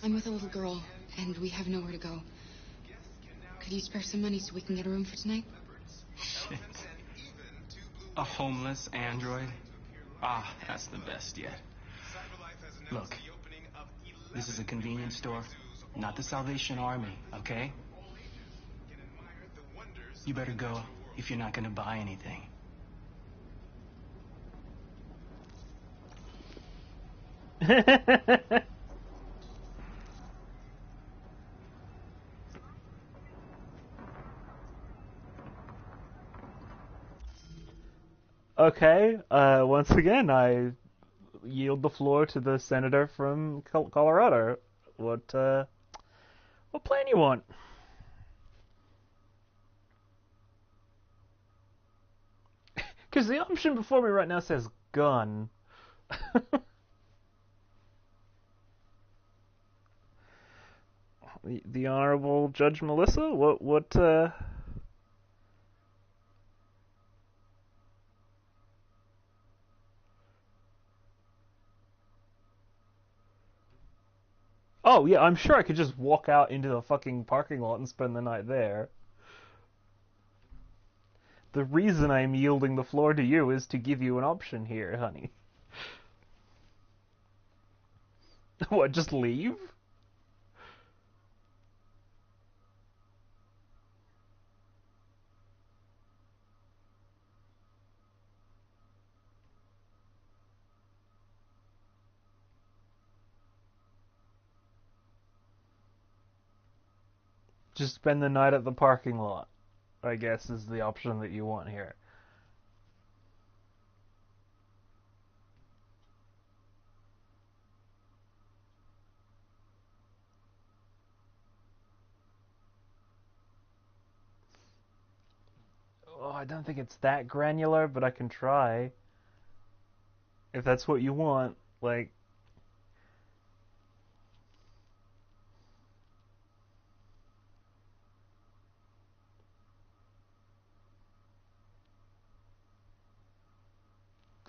[SPEAKER 11] I'm with a little girl, and we have nowhere to go. Could you spare some money so we can get a room for tonight?
[SPEAKER 18] Shit. A homeless android? Ah, that's the best yet. Look, this is a convenience store, not the Salvation Army, okay? You better go if you're not gonna buy anything.
[SPEAKER 2] Okay, once again, I yield the floor to the senator from Colorado. What plan you want? Because the option before me right now says gun. The Honorable Judge Melissa? What Oh, yeah, I'm sure I could just walk out into the fucking parking lot and spend the night there. The reason I'm yielding the floor to you is to give you an option here, honey. What, just leave? Just spend the night at the parking lot, I guess, is the option that you want here. Oh, I don't think it's that granular, but I can try. If that's what you want, like...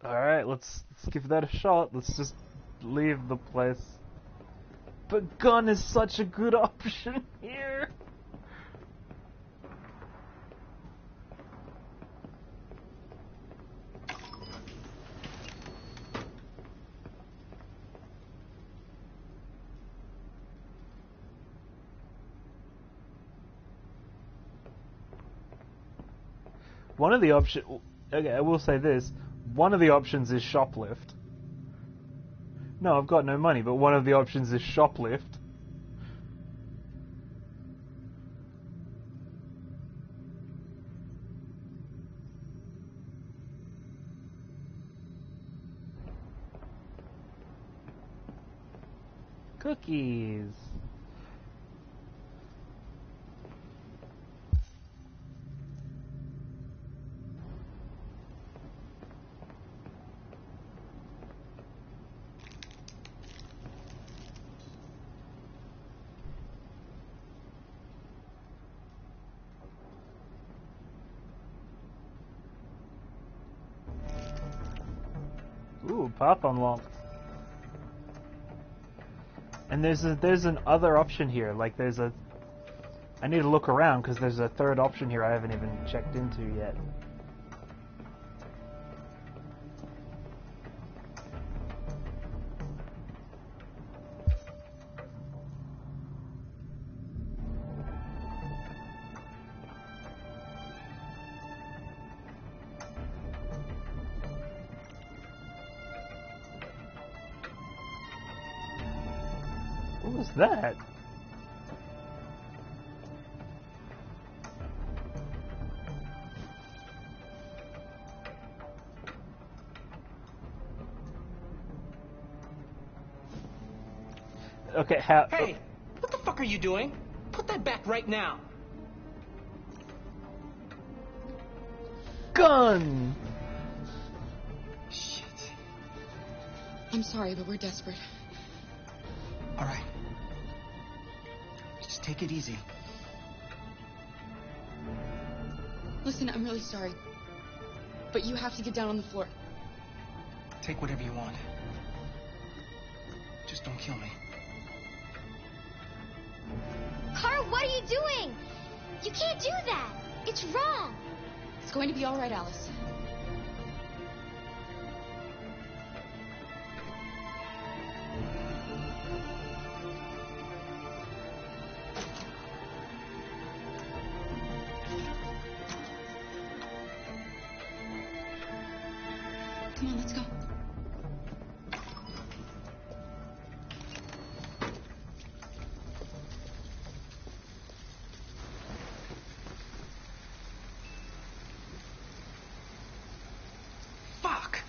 [SPEAKER 2] Alright, let's give that a shot. Let's just leave the place. But gun is such a good option here. One of the options... Okay, I will say this. One of the options is shoplift. No, I've got no money, but one of the options is shoplift. Cookies. Ooh, path unlocked. And there's an other option here. Like there's a... I need to look around because there's a third option here I haven't even checked into yet. What was that? Okay,
[SPEAKER 18] Hey, what the fuck are you doing? Put that back right now.
[SPEAKER 2] Gun!
[SPEAKER 11] Shit. I'm sorry, but we're desperate.
[SPEAKER 18] All right. Just take it easy.
[SPEAKER 11] Listen, I'm really sorry. But you have to get down on the floor.
[SPEAKER 18] Take whatever you want. Just don't kill me.
[SPEAKER 17] Carl, what are you doing? You can't do that. It's wrong.
[SPEAKER 11] It's going to be all right, Alice. Come on, let's go.
[SPEAKER 18] Fuck!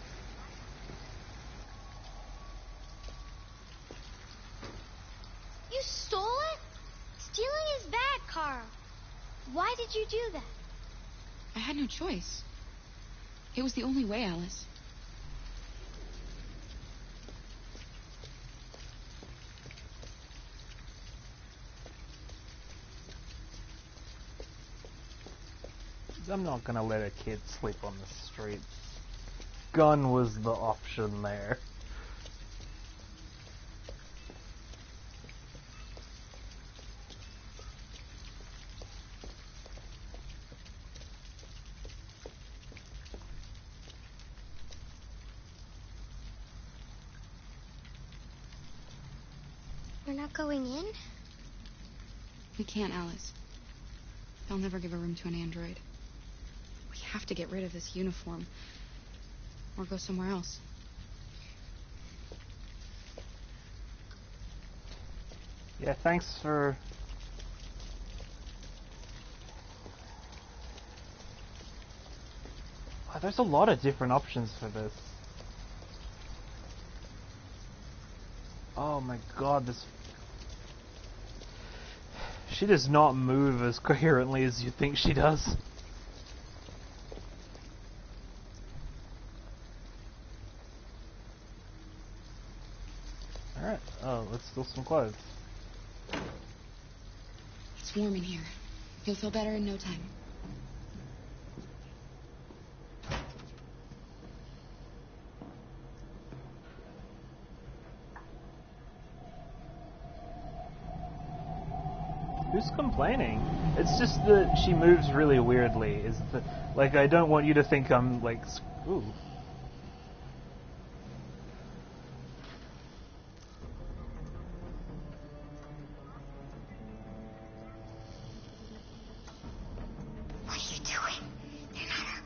[SPEAKER 17] You stole it? Stealing is bad, Carl. Why did you do that?
[SPEAKER 11] I had no choice. It was the only way, Alice.
[SPEAKER 2] I'm not gonna let a kid sleep on the street. Gun was the option there.
[SPEAKER 17] We're not going in?
[SPEAKER 11] We can't, Alice. They'll never give a room to an android. We have to get rid of this uniform. Or go somewhere else.
[SPEAKER 2] Yeah, thanks for... Oh, there's a lot of different options for this. Oh my god, this... She does not move as coherently as you think she does. Alright, oh, let's steal some clothes.
[SPEAKER 11] It's warm in here. You'll feel better in no time.
[SPEAKER 2] Who's complaining? It's just that she moves really weirdly. Is the like I don't want you to think I'm like ooh.
[SPEAKER 17] What are you doing? They're not our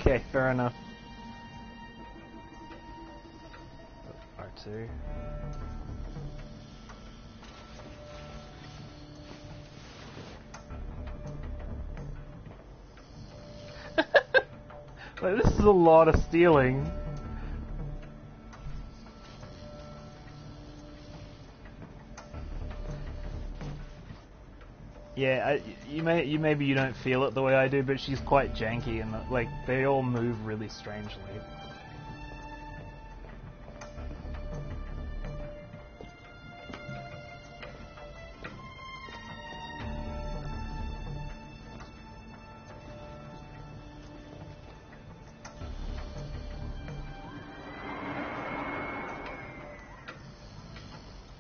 [SPEAKER 2] Okay, fair enough. R2. Like, this is a lot of stealing. Yeah, maybe you don't feel it the way I do, but she's quite janky and like they all move really strangely.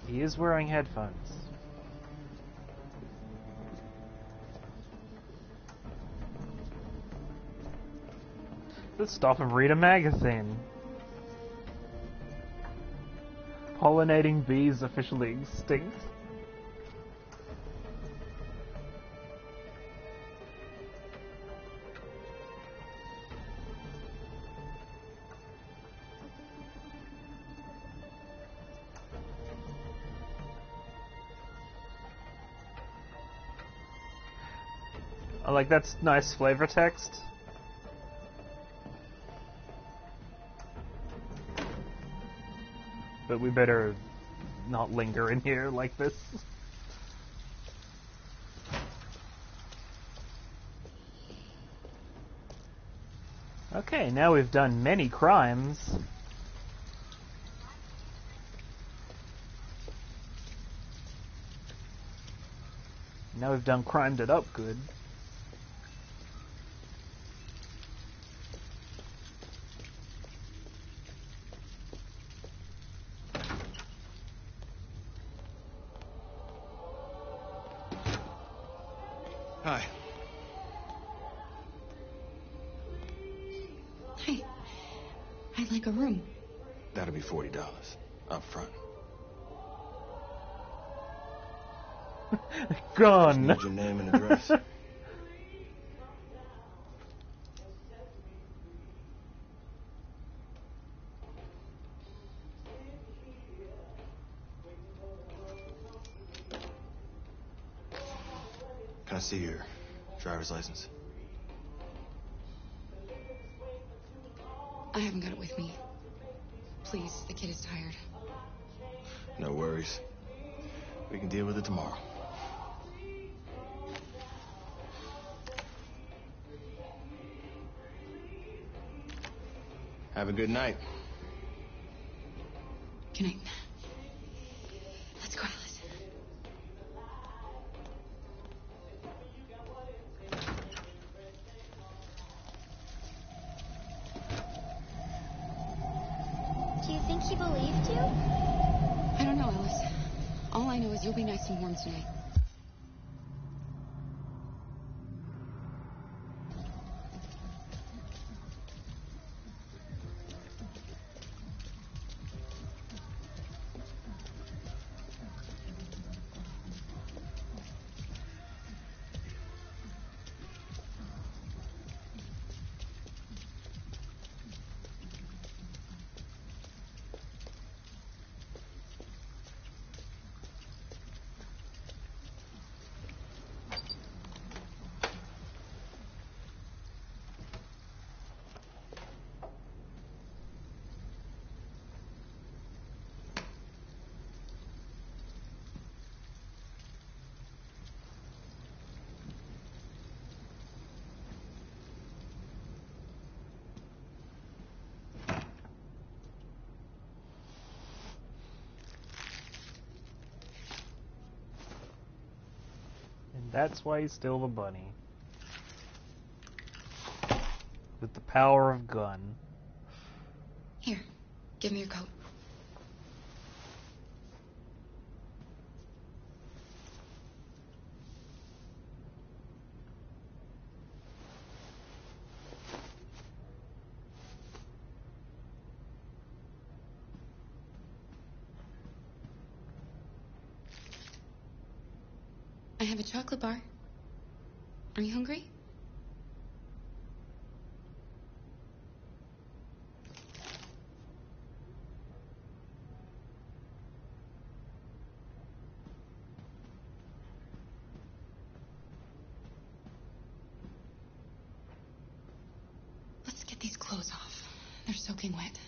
[SPEAKER 2] He is wearing headphones. Let's stop and read a magazine. Pollinating bees officially extinct. I like that's nice flavor text. But we better not linger in here like this. Okay, now we've done many crimes. Now we've done crimed it up good.
[SPEAKER 3] Hi.
[SPEAKER 11] Hi. I'd like a room.
[SPEAKER 3] That'll be $40 up front.
[SPEAKER 2] Gone.
[SPEAKER 3] Just need your name and address. Can I see your driver's license?
[SPEAKER 11] I haven't got it with me. Please, the kid is tired.
[SPEAKER 3] No worries. We can deal with it tomorrow. Have a good night.
[SPEAKER 11] Good night. Let's go, Alice.
[SPEAKER 17] Do you think he believed you?
[SPEAKER 11] I don't know, Alice. All I know is you'll be nice and warm tonight.
[SPEAKER 2] That's why you steal the bunny. With the power of gun.
[SPEAKER 11] Here, give me your coat. I have a chocolate bar. Are you hungry? Let's get these clothes off. They're soaking wet.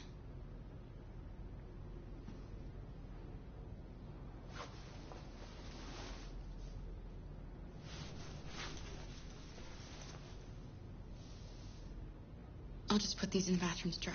[SPEAKER 11] I'll just put these in the bathroom to dry.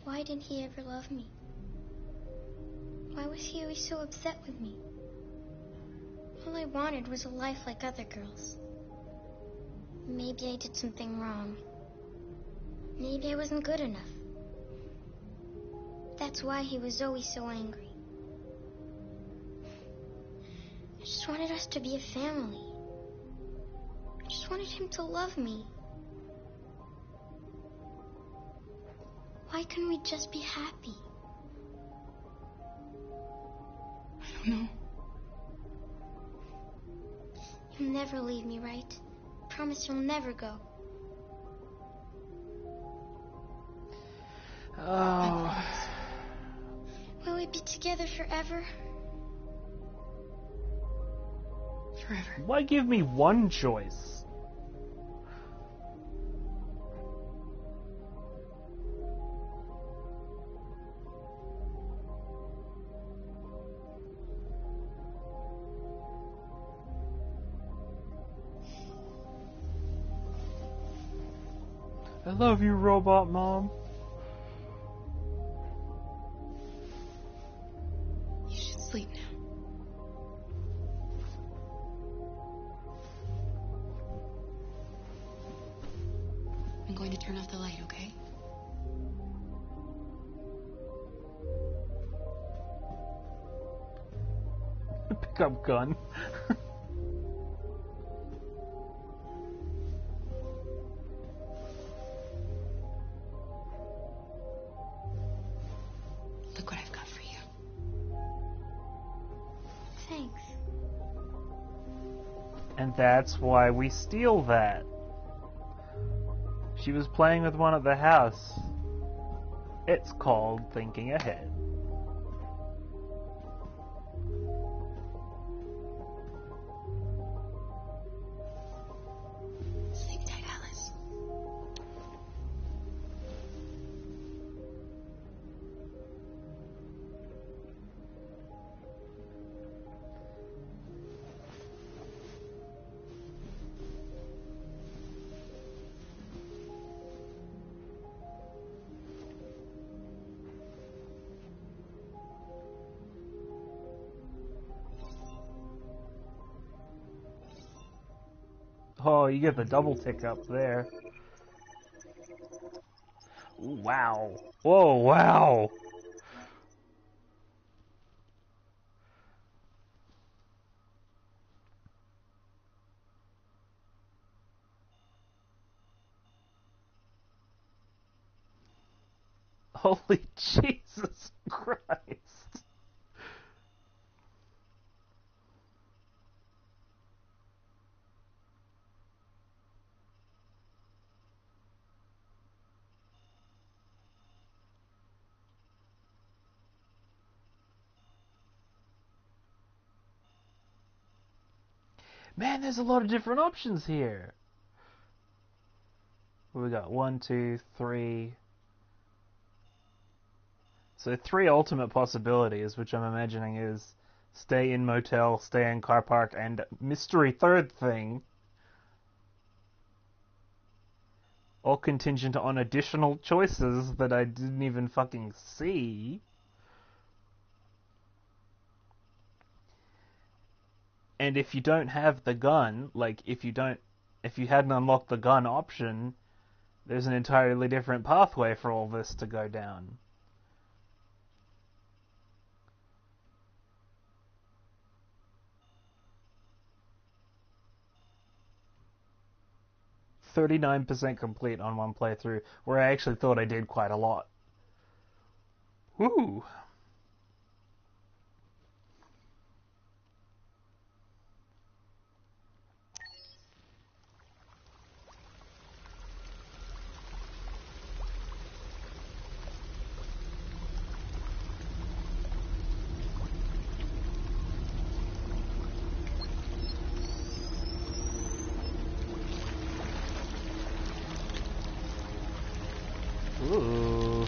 [SPEAKER 17] Why didn't he ever love me? Why was he always so upset with me? All I wanted was a life like other girls. Maybe I did something wrong. Maybe I wasn't good enough. That's why he was always so angry. I just wanted us to be a family. I just wanted him to love me. Why couldn't we just be happy?
[SPEAKER 11] I don't know.
[SPEAKER 17] You'll never leave me, right? Promise you'll never go.
[SPEAKER 2] Oh.
[SPEAKER 17] Will we be together forever?
[SPEAKER 11] Forever.
[SPEAKER 2] Why give me one choice? I love you, Robot Mom.
[SPEAKER 11] You should sleep now. I'm going to turn off the light, okay?
[SPEAKER 2] Pickup gun.
[SPEAKER 11] Look what I've got for you.
[SPEAKER 17] Thanks.
[SPEAKER 2] And that's why we steal that. She was playing with one at the house. It's called thinking ahead.
[SPEAKER 11] Sleep tight, Alice.
[SPEAKER 2] Oh, you get the double tick up there. Ooh, wow. Whoa, wow. Holy Jesus Christ. Man, there's a lot of different options here. We got 1, 2, 3. So 3 ultimate possibilities, which I'm imagining is stay in motel, stay in car park, and mystery third thing. All contingent on additional choices that I didn't even fucking see. And if you don't have the gun, like, if you hadn't unlocked the gun option, there's an entirely different pathway for all this to go down. .39% complete on one playthrough, where I actually thought I did quite a lot. Woo! Ooh.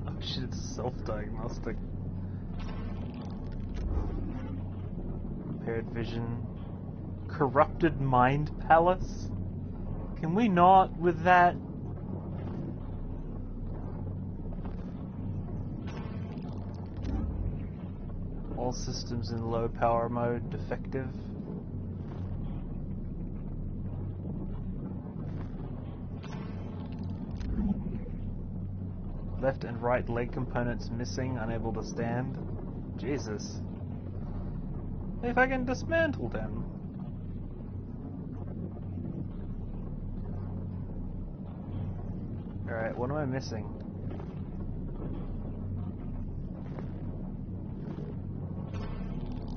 [SPEAKER 2] Oh shit, it's self-diagnostic. Impaired vision. Corrupted mind palace? Can we not with that? All systems in low power mode defective. Left and right leg components missing, unable to stand. Jesus. If I can dismantle them. Alright, what am I missing?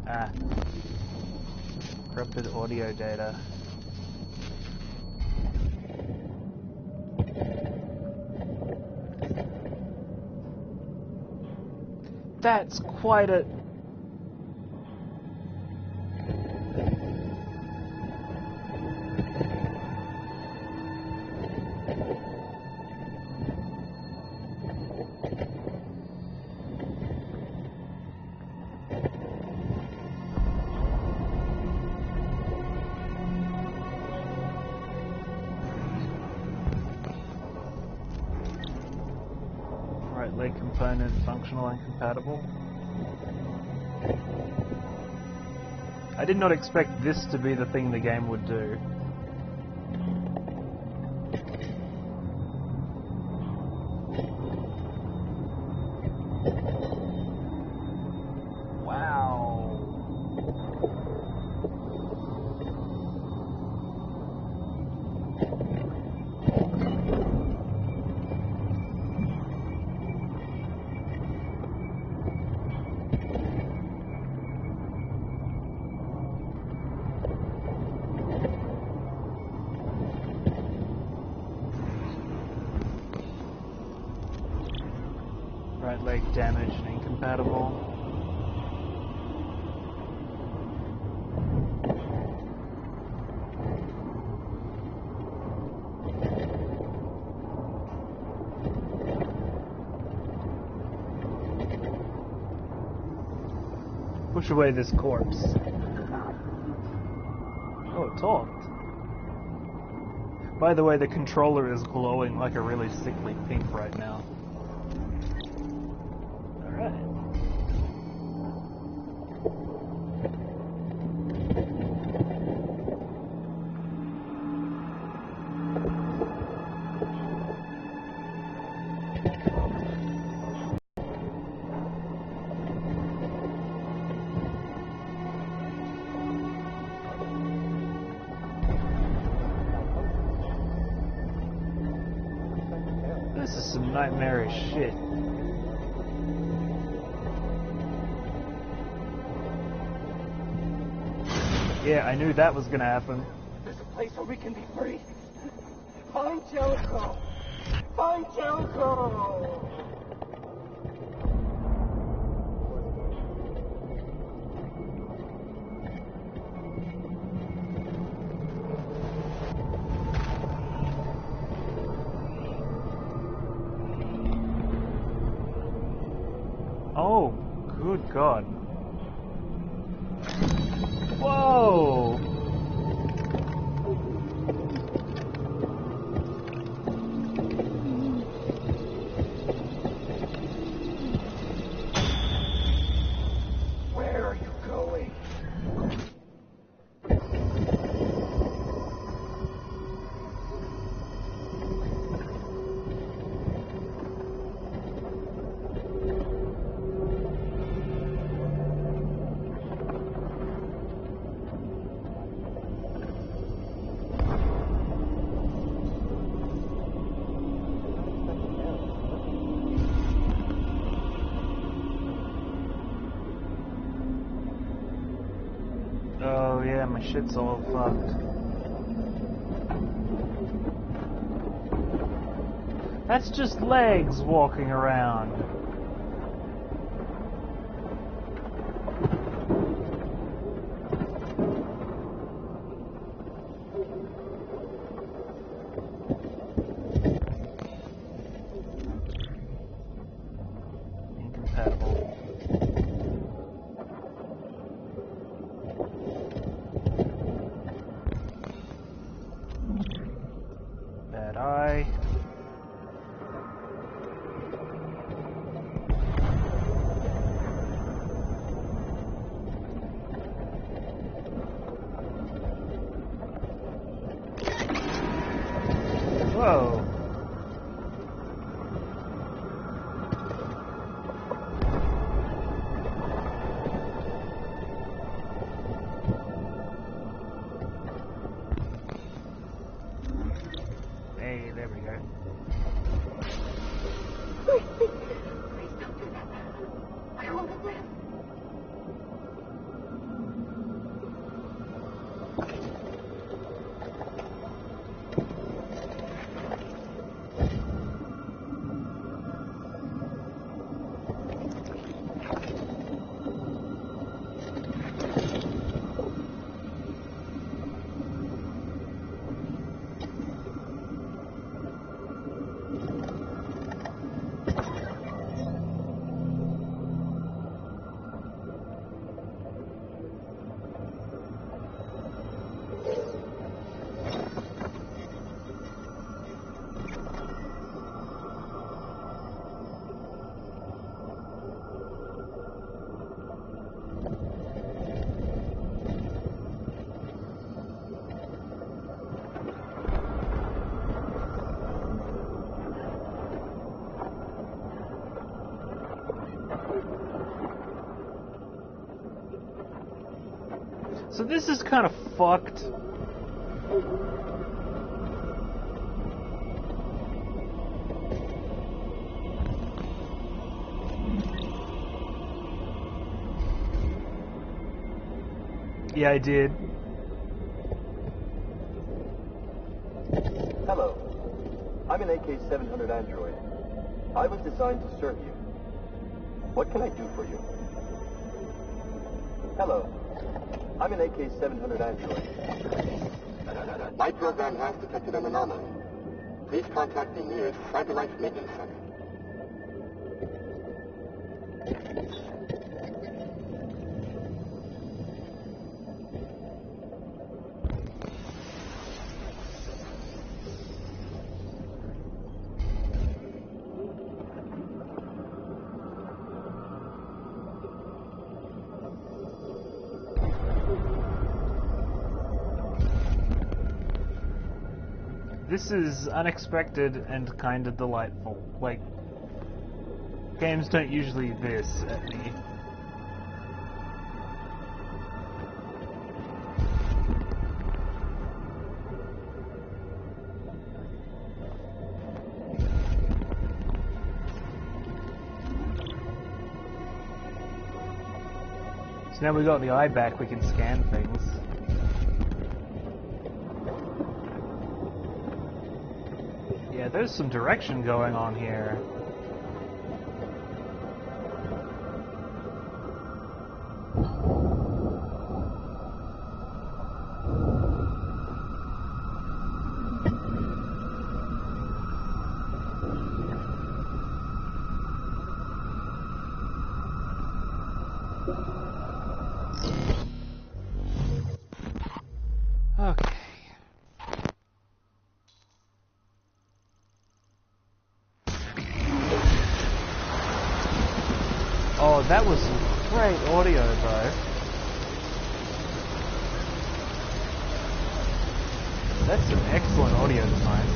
[SPEAKER 2] Ah. Corrupted audio data. That's quite a... Right leg component functional and compatible. I did not expect this to be the thing the game would do. Right leg damaged and incompatible. Push away this corpse. Oh, it talked. By the way, the controller is glowing like a really sickly pink right now. This is some nightmarish shit. Yeah, I knew that was gonna happen.
[SPEAKER 19] There's a place where we can be free. Find Jericho! Find Jericho!
[SPEAKER 2] Oh, good god. Whoa!
[SPEAKER 19] Where are you going?
[SPEAKER 2] Oh yeah, my shit's all fucked. That's just legs walking around. Incompatible. Bad eye. Whoa. Hey, there we go.
[SPEAKER 19] I won't live.
[SPEAKER 2] So this is kind of fucked. Yeah, I did.
[SPEAKER 20] Hello. I'm an AK-700 android. I was designed to serve you. What can I do for you? Hello. I'm an AK-700 android. My program has detected an anomaly. Please contact the nearest Cyberlife Maintenance Center.
[SPEAKER 2] This is unexpected and kind of delightful. Like, games don't usually this at me. So now we got the eye back, we can scan things. Yeah, there's some direction going on here. That was some great audio, though. That's some excellent audio design.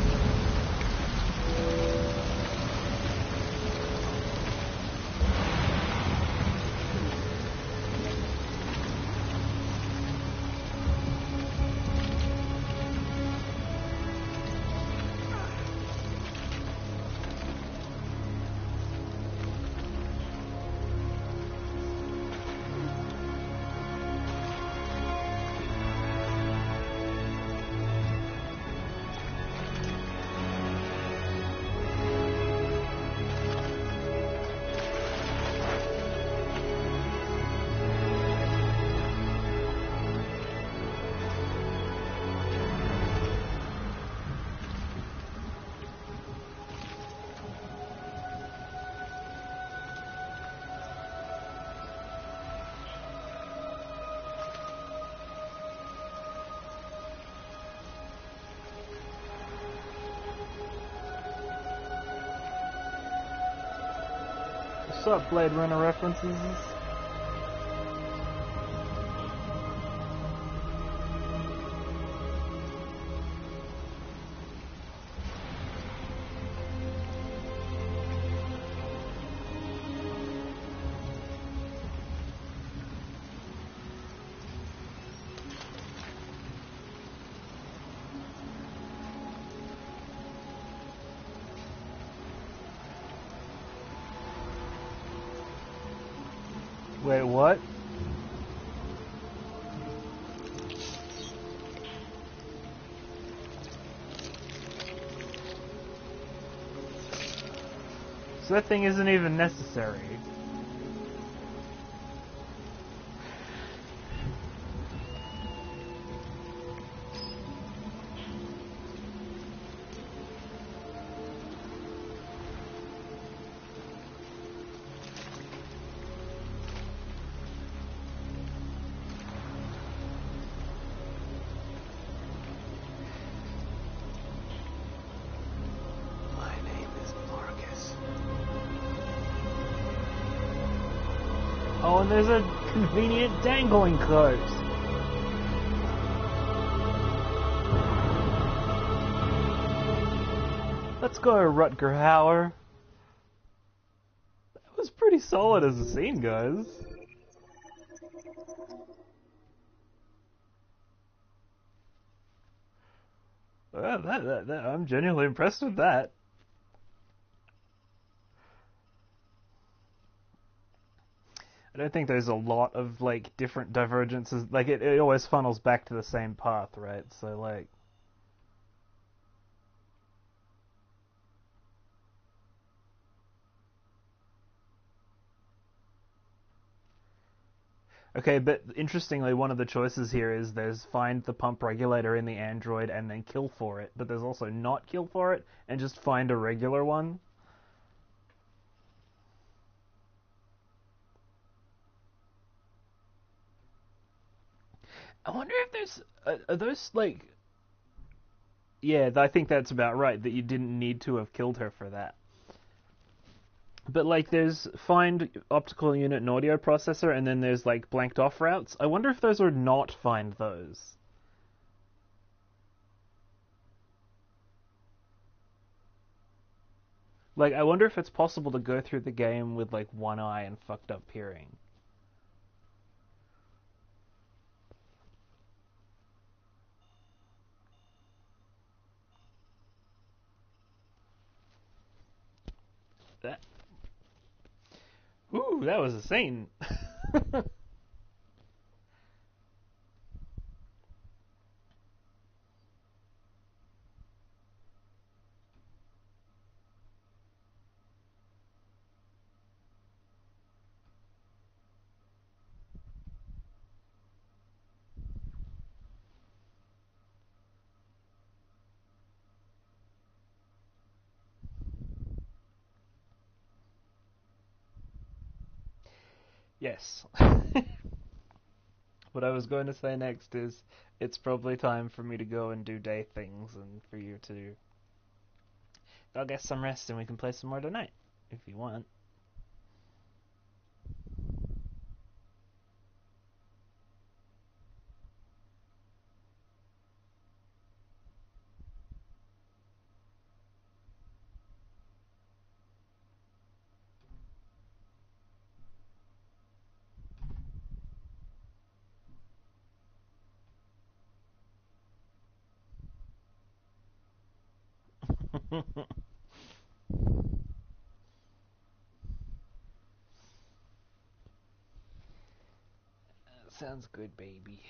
[SPEAKER 2] What's up, Blade Runner references? Wait, what? So that thing isn't even necessary. Oh, and there's a convenient dangling coat. Let's go, Rutger Hauer. That was pretty solid as a scene, guys. Well, I'm genuinely impressed with that. I don't think there's a lot of, like, different divergences. Like, it always funnels back to the same path, right? So, like... Okay, but interestingly, one of the choices here is there's find the pump regulator in the android and then kill for it. But there's also not kill for it and just find a regular one. I wonder if there's... are those, like... Yeah, I think that's about right, that you didn't need to have killed her for that. But, like, there's find optical unit and audio processor, and then there's, like, blanked off routes. I wonder if those are not find those. Like, I wonder if it's possible to go through the game with, like, one eye and fucked up hearing. That... Ooh, that was a scene. Yes. What I was going to say next is, it's probably time for me to go and do day things, and for you to go get some rest, and we can play some more tonight, if you want. Sounds good, baby.